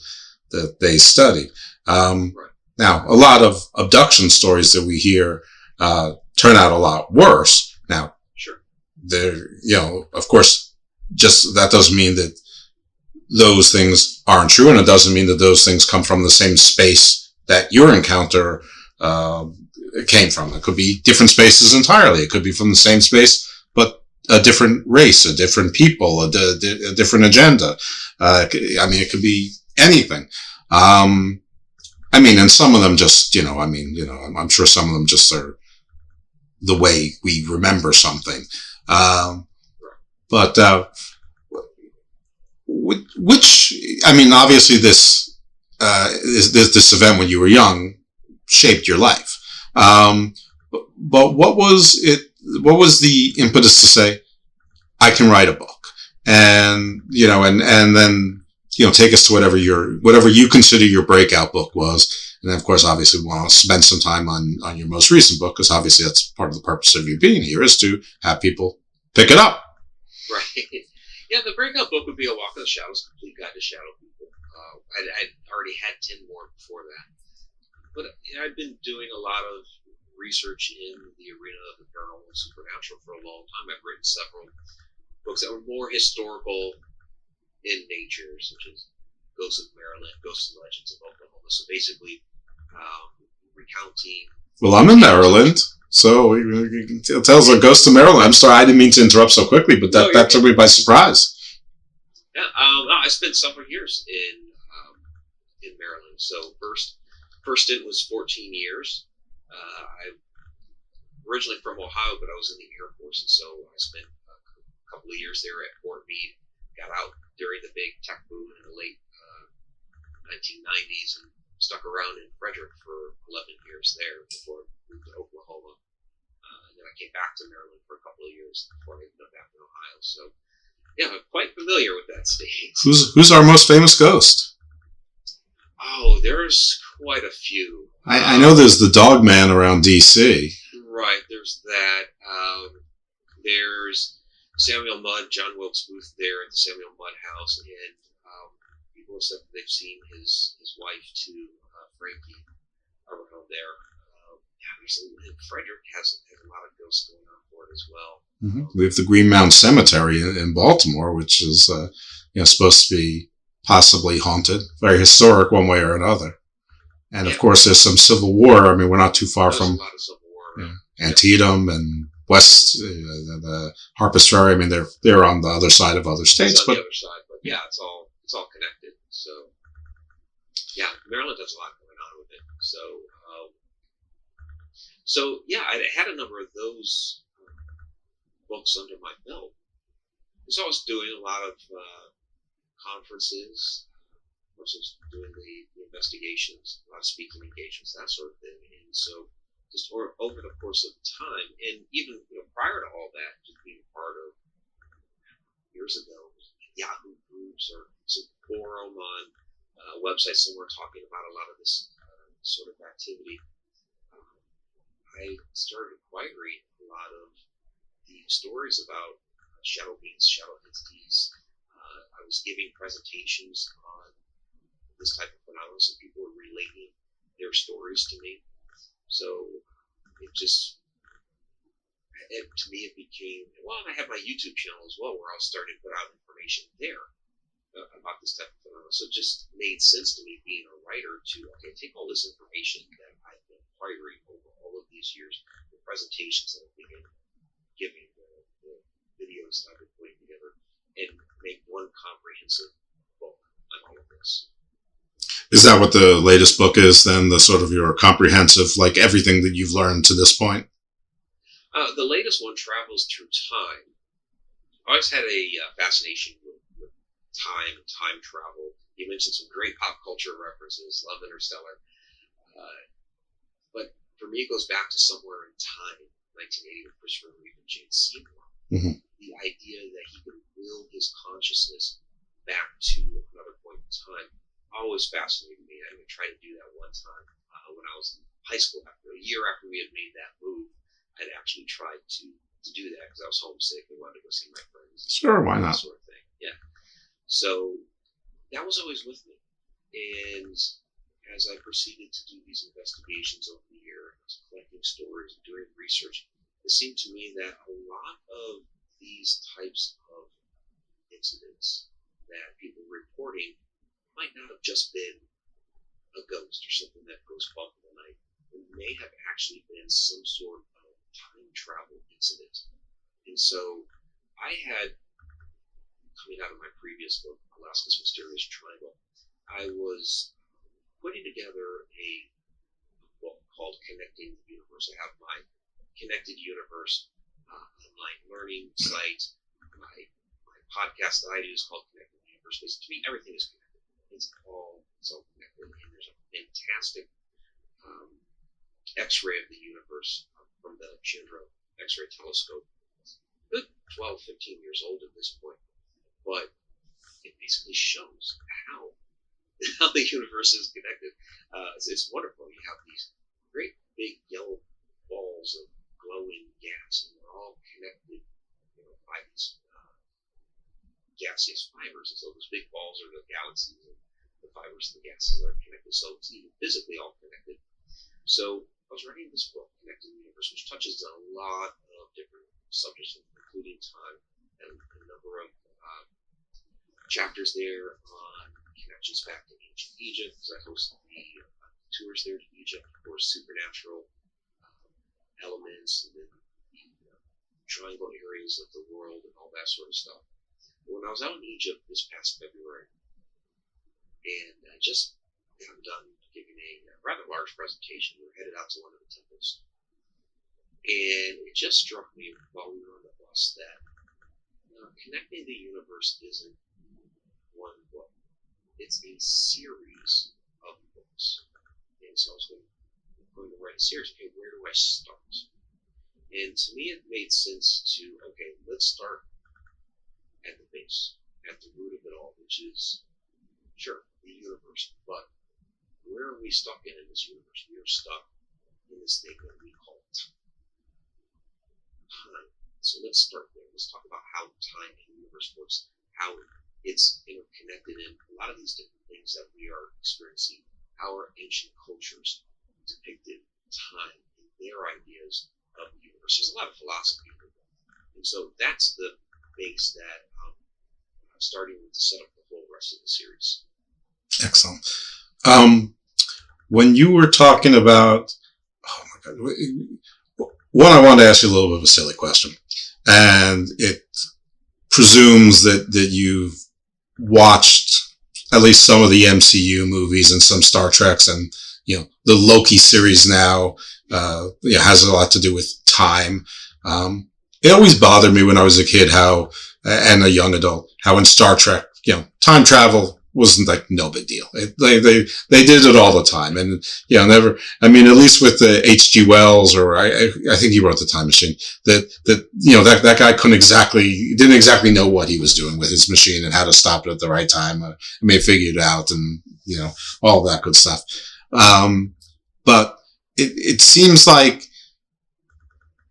that they studied. Right. Now, a lot of abduction stories that we hear turn out a lot worse. Now, sure, they're, of course, just that doesn't mean that those things aren't true, and it doesn't mean that those things come from the same space that your encounter came from. It could be different spaces entirely. It could be from the same space, but a different race, a different people, a different agenda. It could be anything. And some of them just, I'm sure some of them just are the way we remember something. Obviously this event when you were young shaped your life. But what was the impetus to say, I can write a book, and then take us to whatever you consider your breakout book was. And then, of course, obviously we want to spend some time on your most recent book, because obviously that's part of the purpose of you being here, is to have people pick it up. Right. Yeah, the breakout book would be A Walk in the Shadows, Complete Guide to Shadow People. I'd already had 10 more before that. But I've been doing a lot of research in the arena of the paranormal and supernatural for a long time. I've written several books that were more historical in nature, such as Ghosts of Maryland, Ghosts and Legends of Oklahoma. So basically, recounting... Well, I'm in Maryland, so it tells a Ghost of Maryland. I'm sorry, I didn't mean to interrupt so quickly, but that took me by surprise. Yeah, I spent several years in Maryland. So first stint was 14 years. I originally from Ohio, but I was in the Air Force, and so I spent a couple of years there at Fort Meade. Got out during the big tech boom in the late 1990s and stuck around in Frederick for 11 years there before I moved to Oklahoma. And then I came back to Maryland for a couple of years before I ended up back in Ohio. So, yeah, I'm quite familiar with that state. Who's our most famous ghost? Oh, there's quite a few. I know there's the Dog Man around D.C. Right, there's that. There's Samuel Mudd, John Wilkes Booth there at the Samuel Mudd House, and people have said that they've seen his wife too, Frankie, around there. Frederick has a lot of ghosts going on for it as well. We have the Green Mound Cemetery in Baltimore, which is supposed to be possibly haunted, very historic one way or another. And of course, there's some Civil War. I mean, we're not too far from Antietam and West, Harpers Ferry. I mean, they're on the other side of other states, it's on the other side, but yeah, it's all connected. So yeah, Maryland does a lot going on with it. So yeah, I had a number of those books under my belt. So I was doing a lot of conferences. I was doing the investigations, a lot of speaking engagements, that sort of thing. And so just over the course of time, and even prior to all that, just being part of years ago, Yahoo groups or some forum on a website somewhere talking about a lot of this sort of activity, I started acquiring a lot of the stories about shadow beings, shadow entities. I was giving presentations on this type of phenomenon, so people were relating their stories to me. So to me, it became, and I have my YouTube channel as well, where I was starting to put out information there about this type of phenomenon. So it just made sense to me, being a writer, to take all this information that I've been acquiring over all of these years, the presentations that I've been giving, the videos that I've been putting together, and make one comprehensive book on all of this. Is that what the latest book is then, the sort of your comprehensive, like everything that you've learned to this point? The latest one travels through time. I always had a fascination with time travel. You mentioned some great pop culture references, love Interstellar. But for me, it goes back to somewhere in time, 1980, with Christopher Reeve and Jane Seymour. Mm-hmm. The idea that he could will his consciousness back to another point in time always fascinated me. I tried to do that one time when I was in high school. A year after we had made that move, I'd actually tried to do that because I was homesick and wanted to go see my friends. Sure, why not? That sort of thing. Yeah. So that was always with me. And as I proceeded to do these investigations over the year, I was collecting stories and doing research, it seemed to me that a lot of these types of incidents that people were reporting might not have just been a ghost or something that goes bump in the night. It may have actually been some sort of time travel incident. And so I had, coming out of my previous book, Alaska's Mysterious Triangle, I was putting together a book called Connecting the Universe. I have my Connected Universe online learning site. My podcast that I do is called Connected Universe, because to me, everything is connected. It's all connected, and there's a fantastic X-ray of the universe from the Chandra X-ray telescope. Good 12, 15 years old at this point, but it basically shows how the universe is connected. It's wonderful. You have these great big yellow balls of glowing gas, and they're all connected by these gaseous fibers. And so those big balls are the galaxies, and the fibers and the gases are connected. So it's even physically all connected. So I was writing this book, Connecting the Universe, which touches on a lot of different subjects, including time, and a number of chapters there on connections back to ancient Egypt, because I host the tours there to Egypt, of course, supernatural elements, and then the triangle areas of the world and all that sort of stuff. But when I was out in Egypt this past February, and I just got done giving a rather large presentation, we were headed out to one of the temples, and it just struck me while we were on the bus that Connecting the Universe isn't one book. It's a series of books. And so I was going to write a series. Okay, where do I start? And to me, it made sense to, let's start at the base, at the root of it all, which is, sure, the universe. But where are we stuck in this universe? We are stuck in this thing that we call time. So let's start there. Let's talk about how time in the universe works, how it's interconnected in a lot of these different things that we are experiencing, how our ancient cultures depicted time in their ideas of the universe. There's a lot of philosophy in it. And so that's the base that I'm starting to set up the whole rest of the series. Excellent. When you were talking about, oh my God, one, I wanted to ask you a little bit of a silly question, and it presumes that you've watched at least some of the MCU movies and some Star Treks, and the Loki series now has a lot to do with time. It always bothered me when I was a kid and a young adult, how in Star Trek, time travel wasn't like no big deal. They did it all the time, and never. I mean, at least with the H.G. Wells, or I think he wrote the Time Machine. That guy didn't exactly know what he was doing with his machine and how to stop it at the right time. I may have figured it out, and all that good stuff. But it seems like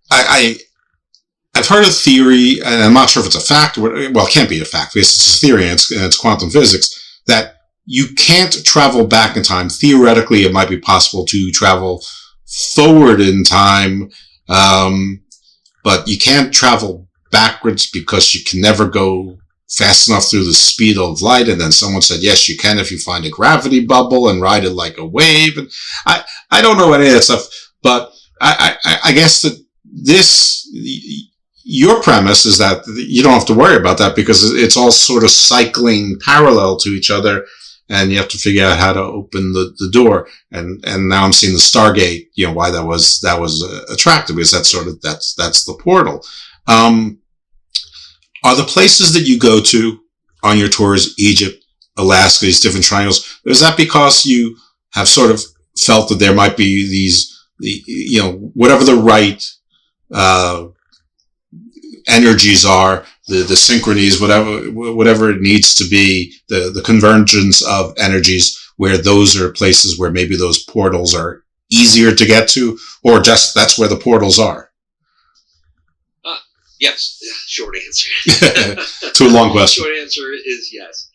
I've heard a theory, and I'm not sure if it's a fact. Well, it can't be a fact because it's a theory and it's quantum physics, that you can't travel back in time. Theoretically, it might be possible to travel forward in time, but you can't travel backwards because you can never go fast enough through the speed of light. And then someone said, yes, you can if you find a gravity bubble and ride it like a wave. And I don't know any of that stuff, but I guess that your premise is that you don't have to worry about that because it's all sort of cycling parallel to each other, and you have to figure out how to open the door. And now I'm seeing the Stargate, why that was attractive, because that's the portal. Are the places that you go to on your tours, Egypt, Alaska, these different triangles, is that because you have sort of felt that there might be these, whatever the right, energies are, the synchronies, whatever it needs to be, the convergence of energies, where those are places where maybe those portals are easier to get to, or just that's where the portals are? Yes, short answer. To a long question. Short answer is yes.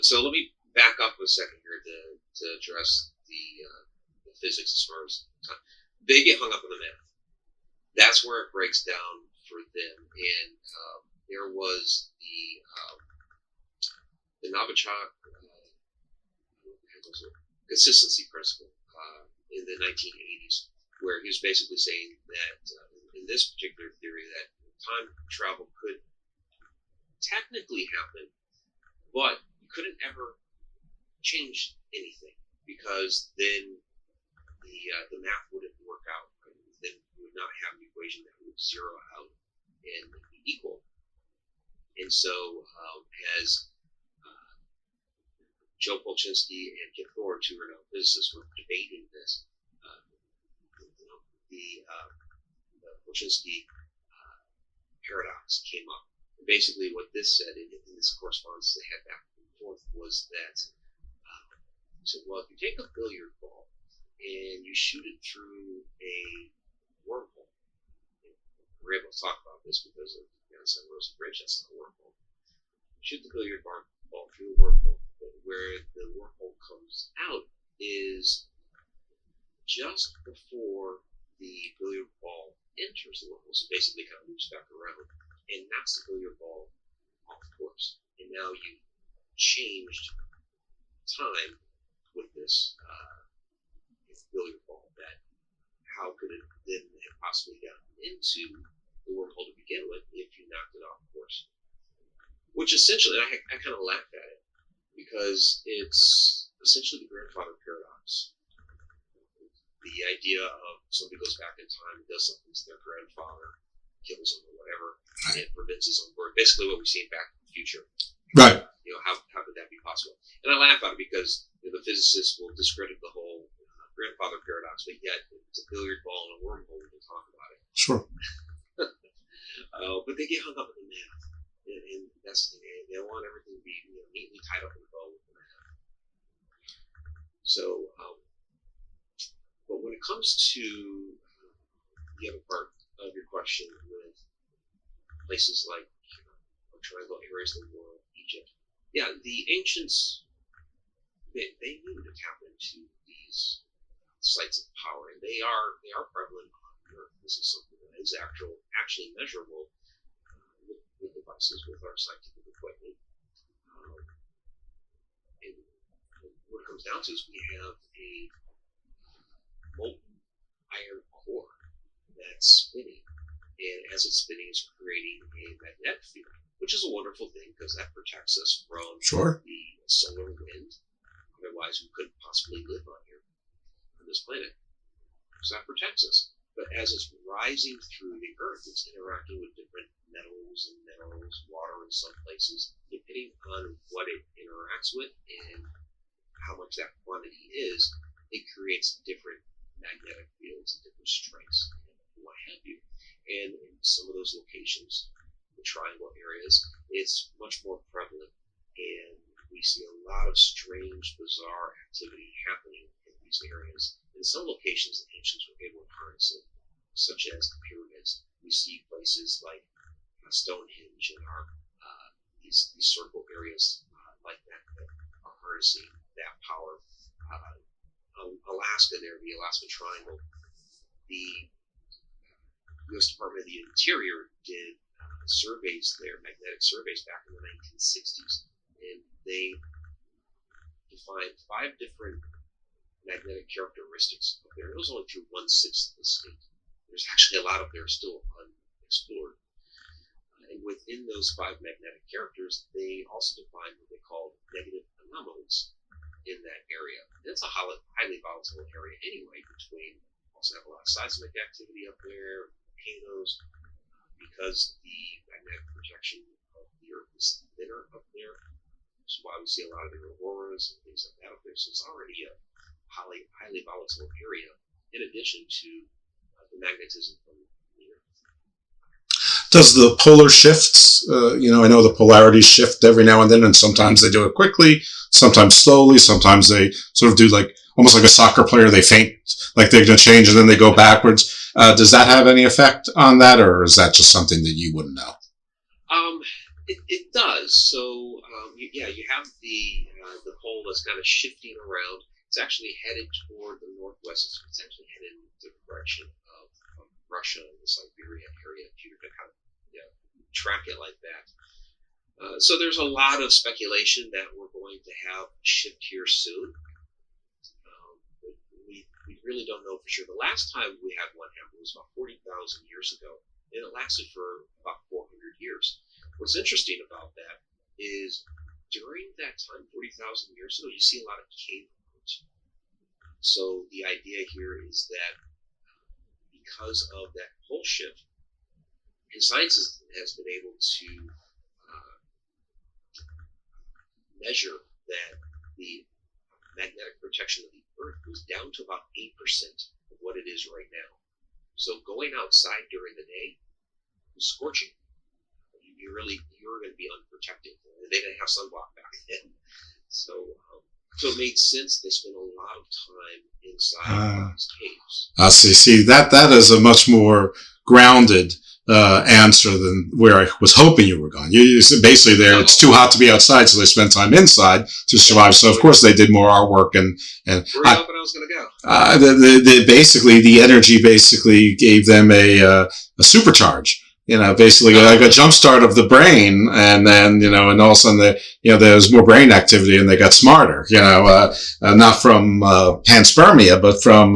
So let me back up a second here to address the physics as far as time. They get hung up on the math. That's where it breaks down for them. And there was the Novichok consistency principle in the 1980s, where he was basically saying that in this particular theory that time travel could technically happen, but you couldn't ever change anything because then the math wouldn't work out. Then you would not have an equation that would zero out and be equal. And so as Joe Polchinski and Kip Thor, two renowned physicists, were debating this, the Polchinski paradox came up. And basically what this said, and this corresponds to the head back and forth, was that he said, well, if you take a billiard ball and you shoot it through a wormhole, we're able to talk about this because of San Rosa Bridge, that's not a wormhole. Shoot the billiard ball through a wormhole, but where the wormhole comes out is just before the billiard ball enters the wormhole, so basically kind of moves back around and knocks the billiard ball off course. And now you've changed time with this billiard ball. That how could it then have possibly gotten into the wormhole to begin with if you knocked it off course? Which essentially, I kind of laugh at it because it's essentially the grandfather paradox. The idea of somebody goes back in time and does something to their grandfather, kills him or whatever, and prevents his own birth. Basically what we see in Back to the Future. Right. How could that be possible? And I laugh at it because the physicists will discredit the whole grandfather paradox, but yet it's a billiard ball and a wormhole, we can talk about it. Sure. But they get hung up in the math. And that's the thing. They want everything to be neatly tied up in a bow with the math. So, but when it comes to the other part of your question with places like triangle areas of the world, Egypt, yeah, the ancients, they knew to tap into these sites of power, and they are prevalent on Earth. This is something that is actually measurable with devices, with our scientific equipment. And what it comes down to is we have a molten iron core that's spinning, and as it's spinning, it's creating a magnetic field, which is a wonderful thing because that protects us from the solar wind. Otherwise, we couldn't possibly live on here, on this planet. So that protects us. But as it's rising through the Earth, it's interacting with different metals and minerals, water in some places. Depending on what it interacts with and how much that quantity is, it creates different magnetic fields, different strengths, and what have you. And in some of those locations, the triangle areas, it's much more prevalent, and we see a lot of strange, bizarre activity happening in these areas. In some locations, the ancients were able to harness it, such as the pyramids. We see places like Stonehenge and these circle areas like that are harnessing that power. Alaska, there, the Alaska Triangle, the U.S. Department of the Interior did surveys there, magnetic surveys back in the 1960s, and they defined 5 different magnetic characteristics up there. It was only through 1/6 of the state. There's actually a lot up there still unexplored. And within those 5 magnetic characters, they also defined what they called negative anomalies in that area. And it's a highly volatile area anyway, also have a lot of seismic activity up there, volcanoes, because the magnetic protection of the Earth is thinner up there. That's why we see a lot of the auroras and things like that up there. So it's already a highly volatile area, in addition to the magnetism from the Earth. Does the polar shifts, I know the polarities shift every now and then, and sometimes they do it quickly, sometimes slowly, sometimes they sort of do almost like a soccer player, they feint, like they're going to change and then they go backwards. Does that have any effect on that, or is that just something that you wouldn't know? It does. So, you have the pole that's kind of shifting around. It's actually headed toward the northwest. It's actually headed in the direction of Russia and the Siberia area, if you were to kind of track it like that. So there's a lot of speculation that we're going to have a shift here soon. We really don't know for sure. The last time we had one happen was about 40,000 years ago, and it lasted for about 400 years. What's interesting about that is during that time, 40,000 years ago, you see a lot of cave bones. So the idea here is that because of that pole shift, and science has been able to measure that the magnetic protection of the Earth was down to about 8% of what it is right now. So going outside during the day was scorching. You were going to be unprotected. They didn't have sunblock back then. So it made sense they spent a lot of time inside these caves. I see. That is a much more grounded answer than where I was hoping you were going. You basically there, it's too hot to be outside, so they spent time inside to survive. So of course they did more artwork and where are you hoping I was going to go? The energy basically gave them a supercharge. Basically like a jump start of the brain, and then, and all of a sudden there was more brain activity and they got smarter, not from panspermia, but from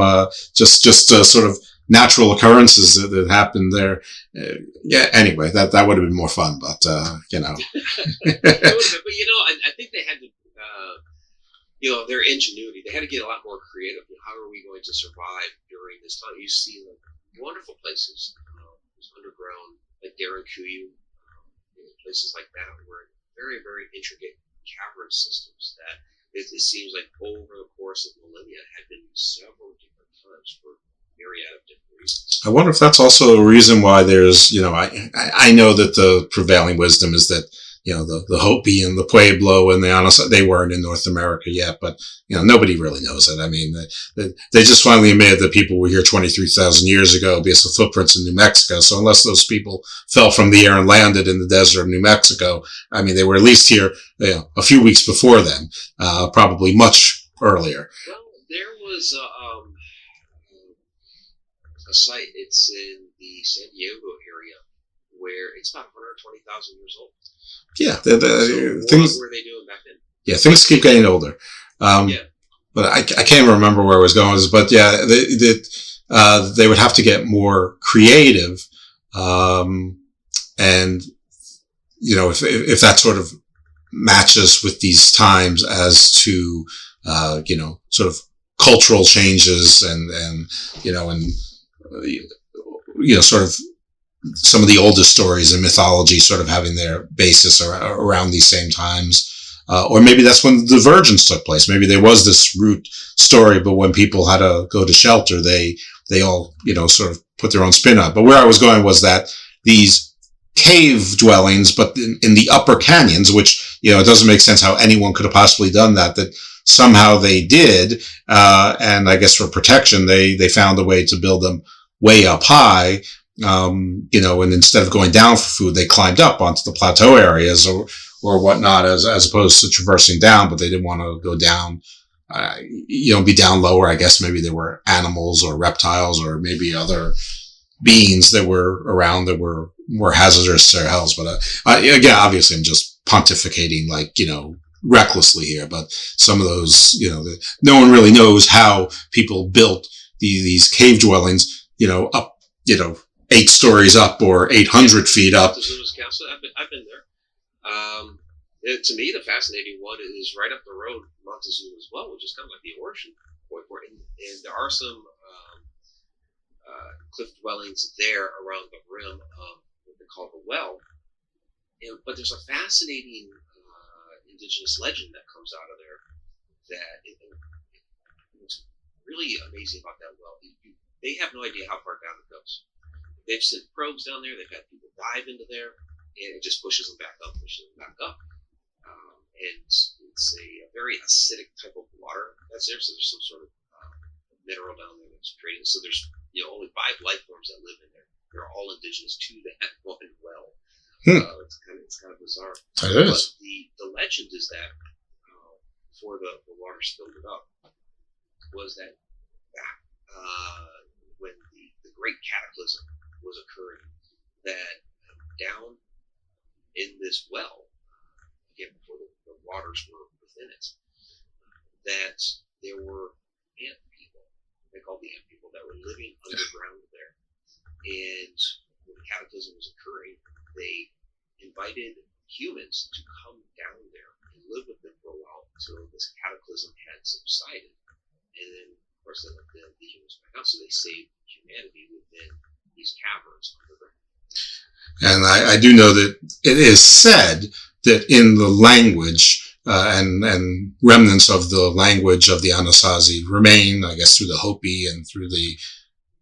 just sort of natural occurrences that happened there. Anyway, that would have been more fun, but But I think they had to, their ingenuity. They had to get a lot more creative. How are we going to survive during this time? You see wonderful places. Underground, like Kuyu, places like that, were very, very intricate cavern systems that it seems like over the course of millennia had been several different times for myriad of different reasons. I wonder if that's also a reason why there's, I know that the prevailing wisdom is that, the Hopi and the Pueblo and the Anasazi, they weren't in North America yet, but, nobody really knows it. I mean, they just finally admitted that people were here 23,000 years ago because of footprints in New Mexico. So unless those people fell from the air and landed in the desert of New Mexico, I mean, they were at least here, a few weeks before then, probably much earlier. Well, there was, a site. It's in the San Diego area, where it's about 120,000 years old. Yeah, So things. what were they doing back then? Yeah, things keep getting older. But I can't remember where I was going. But yeah, they would have to get more creative, and if that sort of matches with these times as to sort of cultural changes and sort of some of the oldest stories and mythology sort of having their basis around these same times. Or maybe that's when the divergence took place. Maybe there was this root story, but when people had to go to shelter, they all, sort of put their own spin on it. But where I was going was that these cave dwellings, but in the upper canyons, which, it doesn't make sense how anyone could have possibly done that somehow they did. And I guess for protection, they found a way to build them way up high. And instead of going down for food, they climbed up onto the plateau areas or whatnot, as opposed to traversing down, but they didn't want to go down, be down lower. I guess maybe there were animals or reptiles or maybe other beings that were around that were more hazardous to their health. But again, obviously I'm just pontificating recklessly here, but some of those, no one really knows how people built these cave dwellings, up, 8 stories up or 800 feet up. I've been there. To me, the fascinating one is right up the road, Montezuma as well, which is kind of like the origin point for it. And there are some cliff dwellings there around the rim of what they call the well. But there's a fascinating indigenous legend that comes out of there that what's really amazing about that well. They have no idea how far down it goes. They've sent probes down there. They've had people dive into there, and it just pushes them back up. And it's a very acidic type of water that's there. So there's some sort of mineral down there that's created. So there's only 5 life forms that live in there. They're all indigenous to that one well. It's kind of bizarre. It is. But the legend is that before the water spilled it up, was that back when the great cataclysm was occurring, that down in this well, again before the waters were within it, that there were ant people. They called the ant people that were living underground there. And when the cataclysm was occurring, they invited humans to come down there and live with them for a while until this cataclysm had subsided. And then, of course, they let the humans back out, so they saved humanity within these caverns underground. And I do know that it is said that in the language and remnants of the language of the Anasazi remain, I guess, through the Hopi and through the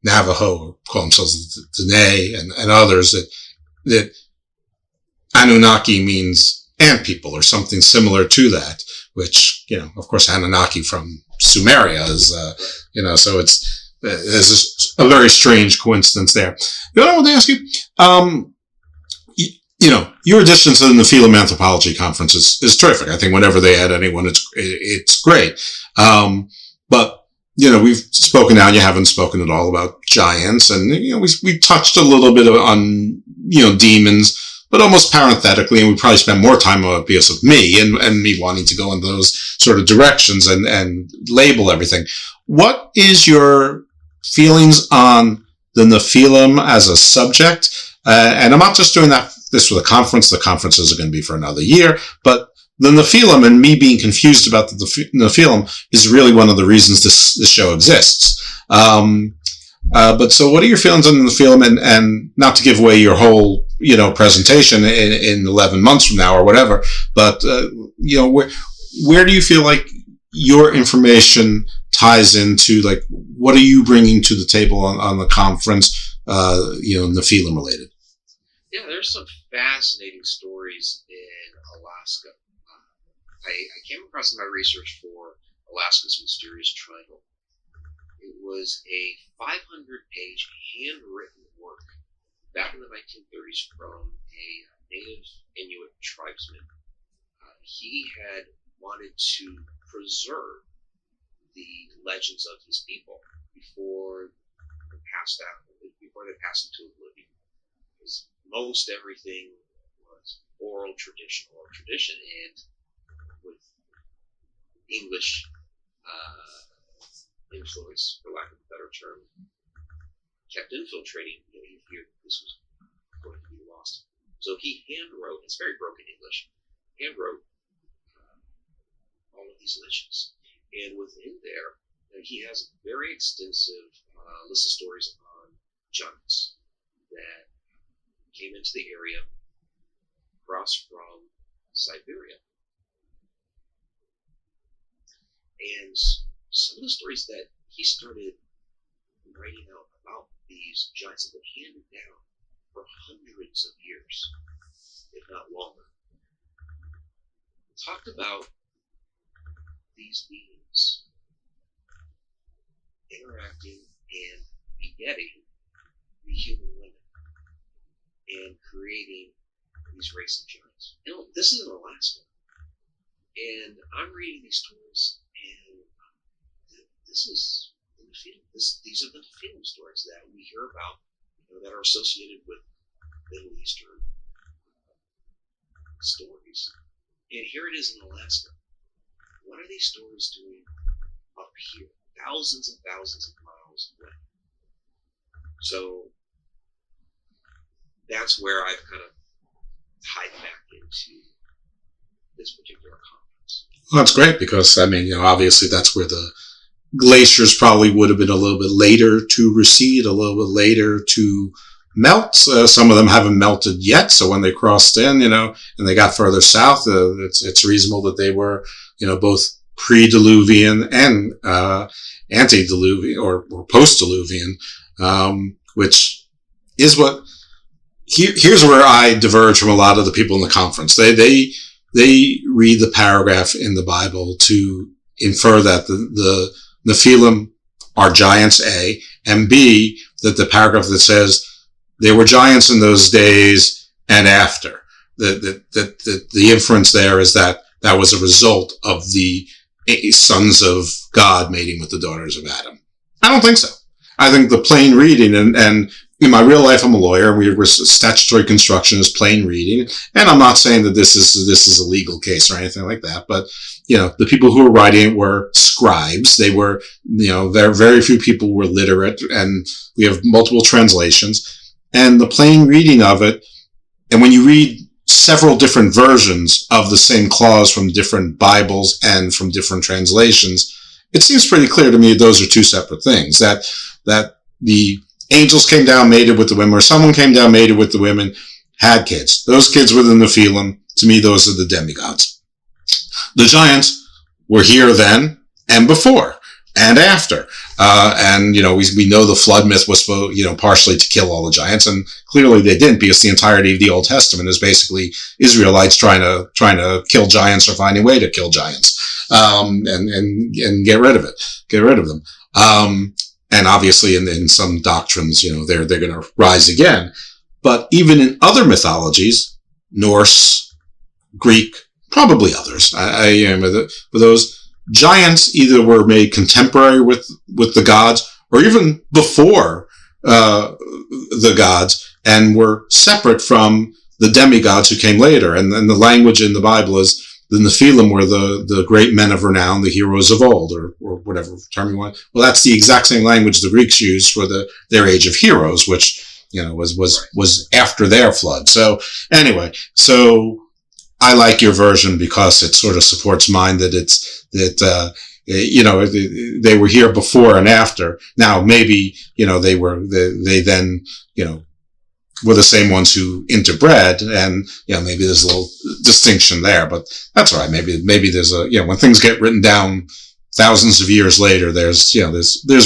Navajo, call themselves the Dene and others, that Anunnaki means ant people or something similar to that, which, of course, Anunnaki from Sumeria is, so there's a very strange coincidence there. I want to ask you, your addition to the Nephilim Anthropology Conference is terrific. I think whenever they add anyone, it's great. But, we've spoken now, and you haven't spoken at all about giants, and, we touched a little bit on, demons, but almost parenthetically, and we probably spent more time on it because of me and me wanting to go in those sort of directions and label everything. What is your feelings on the Nephilim as a subject? And I'm not just doing this for the conference. The conferences are going to be for another year, but the Nephilim and me being confused about the Nephilim is really one of the reasons this show exists. But so what are your feelings on the Nephilim, and not to give away your whole, presentation in 11 months from now or whatever, but, where do you feel like your information ties into, like, what are you bringing to the table on the conference, Nephilim related? Yeah, there's some fascinating stories in Alaska. I came across in my research for Alaska's Mysterious Triangle. It was a 500-page handwritten work back in the 1930s from a native Inuit tribesman. He had wanted to preserve the legends of his people before the passed out, before they passed into oblivion. Because most everything was oral tradition, and with English influence, for lack of a better term, kept infiltrating. You feared this was going to be lost. So he handwrote, it's very broken English, handwrote all of these legends. And within there, he has a very extensive list of stories on giants that came into the area across from Siberia. And some of the stories that he started writing out about these giants have been handed down for hundreds of years, if not longer. Talked about these beings interacting and begetting the human women and creating these race of giants. This is in Alaska, and I'm reading these stories, and this is in the field. These are the film stories that we hear about, that are associated with Middle Eastern stories. And here it is in Alaska. What are these stories doing up here, thousands and thousands of miles away? So that's where I've kind of tied back into this particular conference. Well, that's great because, obviously that's where the glaciers probably would have been a little bit later to recede, a little bit later to melt. Some of them haven't melted yet, so when they crossed in, and they got further south, it's reasonable that they were, both pre-Diluvian and antediluvian or post-Diluvian, which is what. Here's where I diverge from a lot of the people in the conference. They read the paragraph in the Bible to infer that the Nephilim are giants, A, and B, that the paragraph that says there were giants in those days and after, the inference there is that was a result of the sons of God mating with the daughters of Adam. I don't think so. I think the plain reading, and in my real life, I'm a lawyer, and we're statutory construction is plain reading, and I'm not saying that this is a legal case or anything like that, but, the people who were writing it were scribes. They were, very few people were literate, and we have multiple translations, and the plain reading of it, and when you read several different versions of the same clause from different Bibles and from different translations, it seems pretty clear to me those are two separate things, that the angels came down, mated with the women, or someone came down, mated with the women, had kids. Those kids were the Nephilim. To me, those are the demigods. The giants were here then and before and after. And we know the flood myth was, partially to kill all the giants, and clearly they didn't, because the entirety of the Old Testament is basically Israelites trying to kill giants or finding a way to kill giants, and get rid of them. And obviously in some doctrines, they're going to rise again. But even in other mythologies, Norse, Greek, probably others, but those giants either were made contemporary with the gods, or even before the gods, and were separate from the demigods who came later. And the language in the Bible is the Nephilim were the great men of renown, the heroes of old, or whatever term you want. Well, that's the exact same language the Greeks used for their age of heroes, which was after their flood. So anyway, I like your version because it sort of supports mine, that they were here before and after. Now maybe they then were the same ones who interbred, and maybe there's a little distinction there, but that's all right. Maybe there's when things get written down thousands of years later, there's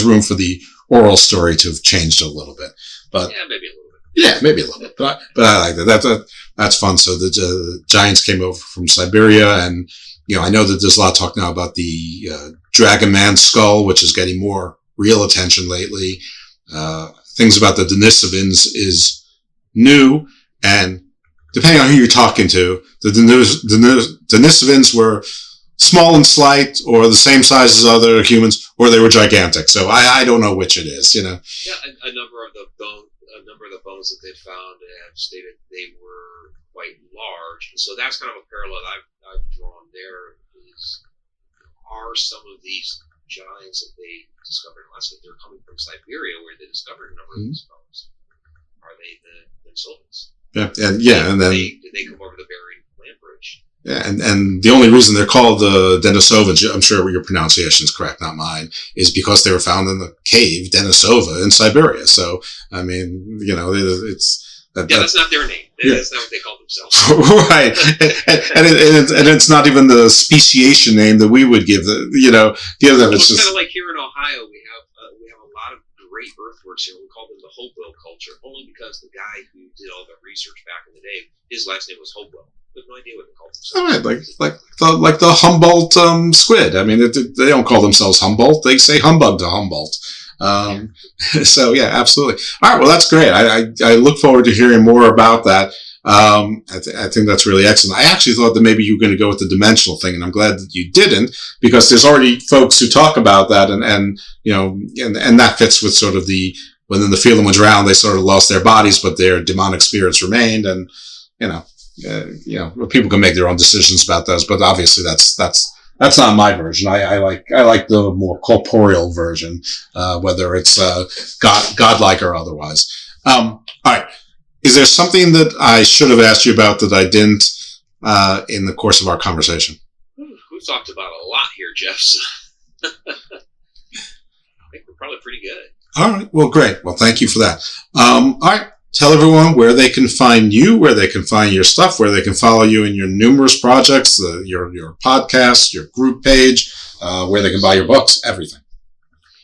room for the oral story to have changed a little bit. But maybe a little bit. But I like that. That's fun. So the giants came over from Siberia, and I know that there's a lot of talk now about the Dragon Man skull, which is getting more real attention lately. Things about the Denisovans is new, and depending on who you're talking to, the Denisovans were small and slight, or the same size as other humans, or they were gigantic. So I don't know which it is. Yeah, a number of the bones that they found have stated they were quite large, and so that's kind of a parallel I've drawn there. Are some of these giants that they discovered in Alaska, they're coming from Siberia, where they discovered a number of these bones? Are they the Denisovans? And then did they come over the Bering land bridge? Yeah, and the only reason they're called the Denisovans, I'm sure your pronunciation is correct, not mine, is because they were found in the cave Denisova in Siberia. So, I mean, it's... that's not their name. That's not what they call themselves. Right. and it's not even the speciation name that we would give them. It's just kind of like here in Ohio, we have a lot of great earthworks here. We call them the Hopewell culture, only because the guy who did all the research back in the day, his last name was Hopewell. We have no idea what they called themselves. All right, like the Humboldt squid. I mean, they don't call themselves Humboldt. They say humbug to Humboldt. So yeah, absolutely. All right. Well, that's great. I look forward to hearing more about that. I think that's really excellent. I actually thought that maybe you were going to go with the dimensional thing, and I'm glad that you didn't, because there's already folks who talk about that, and that fits with sort of when the feeling was around, they sort of lost their bodies, but their demonic spirits remained, and people can make their own decisions about those, but obviously that's not my version. I like the more corporeal version, whether it's godlike or otherwise. All right. Is there something that I should have asked you about that I didn't in the course of our conversation? We've talked about a lot here, Jeff. So I think we're probably pretty good. All right. Well, great. Well, thank you for that. All right. Tell everyone where they can find you, where they can find your stuff, where they can follow you in your numerous projects, your podcast, your group page, where they can buy your books, everything.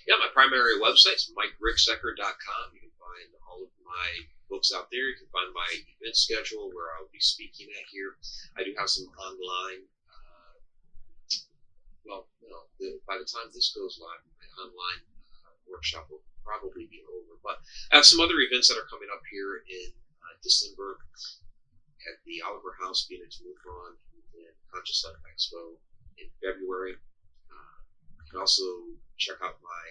Yeah, my primary website is MikeRicksecker.com. You can find all of my books out there. You can find my event schedule where I'll be speaking at here. I do have some online, by the time this goes live, my online workshop will probably be over. But I have some other events that are coming up here in December at the Oliver House, being into MUFON, and Conscious Life Expo in February. You can also check out my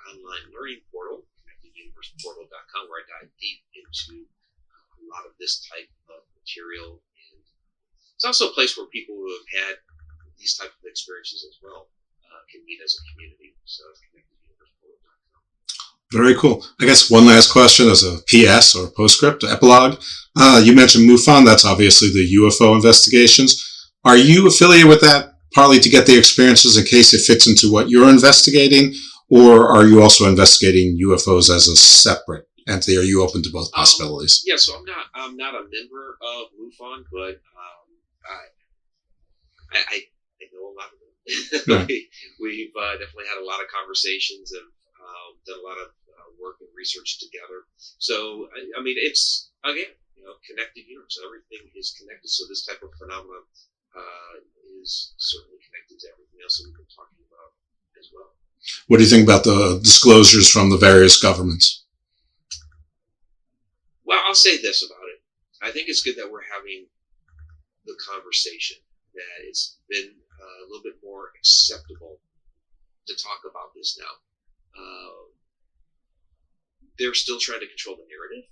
online learning portal, ConnectedUniversePortal.com, where I dive deep into a lot of this type of material. And it's also a place where people who have had these type of experiences as well can meet as a community. So ConnectedUniversePortal.com. Very cool. I guess one last question as a PS or postscript, epilogue. You mentioned MUFON. That's obviously the UFO investigations. Are you affiliated with that partly to get the experiences in case it fits into what you're investigating, or are you also investigating UFOs as a separate entity? Are you open to both possibilities? Yeah, so I'm not a member of MUFON, but I know a lot of them. Right. We've definitely had a lot of conversations and done a lot of work and research together. So I mean, it's again, connected universe. Everything is connected. So this type of phenomenon is certainly connected to everything else that we've been talking about as well. What do you think about the disclosures from the various governments? Well, I'll say this about it. I think it's good that we're having the conversation, that it's been a little bit more acceptable to talk about this now. They're still trying to control the narrative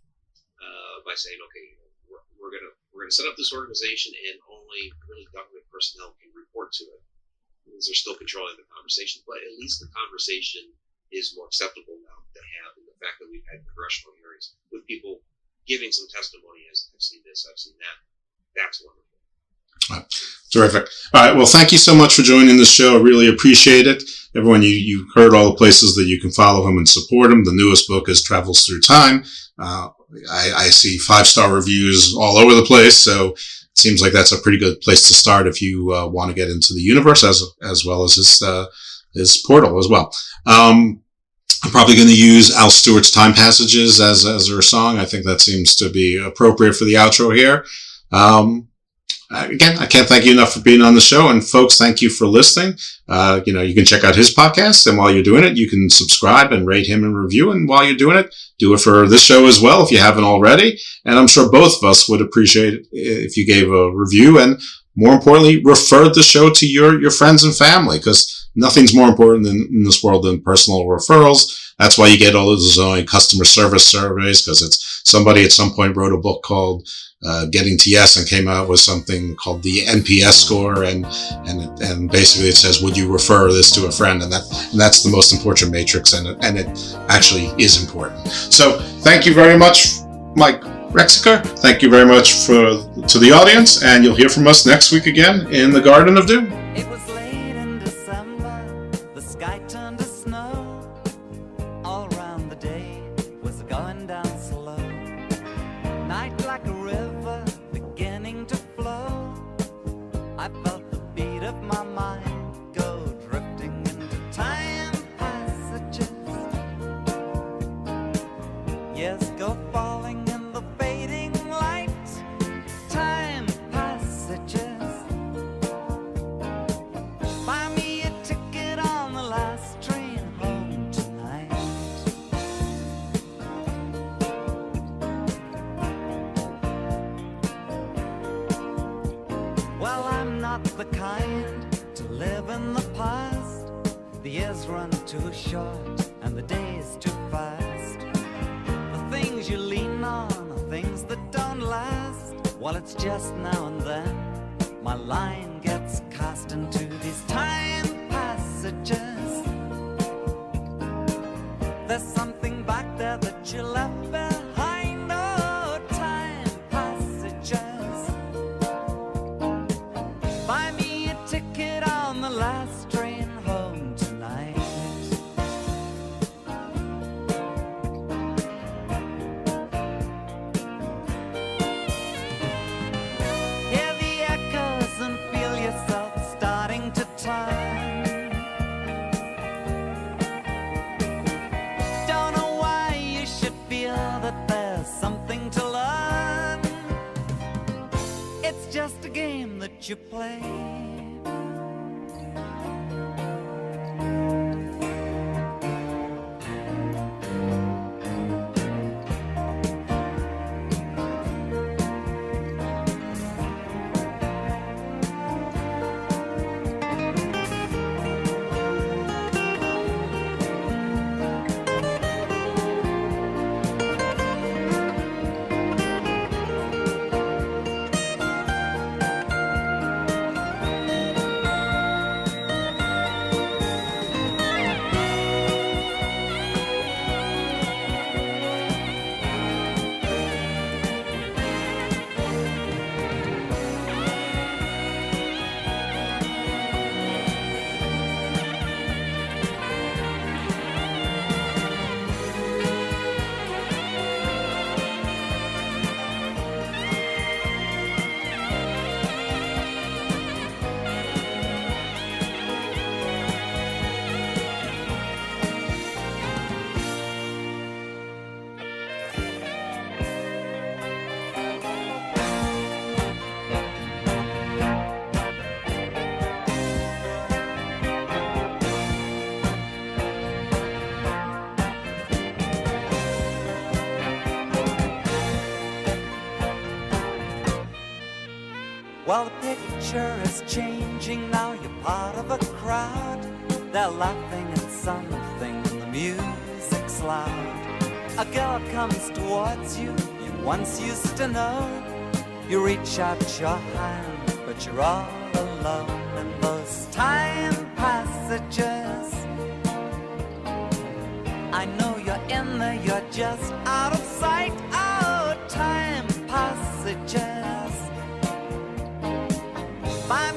by saying, okay, we're gonna set up this organization and only really government personnel can report to it. Because they're still controlling the conversation, but at least the conversation is more acceptable now to have. And the fact that we've had congressional hearings with people giving some testimony as I've seen this, I've seen that, that's wonderful. Right. Terrific. All right. Well, thank you so much for joining the show. I really appreciate it. Everyone, you heard all the places that you can follow him and support him. The newest book is Travels Through Time. I see 5-star reviews all over the place, so it seems like that's a pretty good place to start if you want to get into the universe as well as his portal as well. I'm probably going to use Al Stewart's Time Passages as our song. I think that seems to be appropriate for the outro here. Again, I can't thank you enough for being on the show. And folks, thank you for listening. You can check out his podcast. And while you're doing it, you can subscribe and rate him and review. And while you're doing it, do it for this show as well if you haven't already. And I'm sure both of us would appreciate it if you gave a review. And more importantly, refer the show to your friends and family, because nothing's more important in this world than personal referrals. That's why you get all of those customer service surveys, because it's somebody at some point wrote a book called Getting to Yes and came out with something called the NPS score, and basically it says, would you refer this to a friend? And that's the most important matrix, and it actually is important. So thank you very much, Mike Rexiker. Thank you very much to the audience, and you'll hear from us next week again in the Garden of Doom. It was late in December, the sky turned to snow. All around the day was going down slow. Night like a river beginning to flow. I felt the beat of my mind go drifting into time passages. Yes, go falling in the fading light. Time passages. Buy me a ticket on the last train home tonight. Well, I'm not the kind to live in the past. The years run too short and the days too fast. The things you lean on are things that don't last. Well, it's just now and then my line gets cast into these time passages. There's something back there that you left behind. Oh, time passages. Buy me a ticket on the last train home tonight. Hear the echoes and feel yourself starting to turn. Don't know why you should feel that there's something to learn. It's just a game that you play. Well, the picture is changing now. You're part of a crowd. They're laughing at something, the music's loud. A girl comes towards you, you once used to know. You reach out your hand, but you're all alone in those time passages. I know you're in there, you're just out of sight. Oh, time passages. By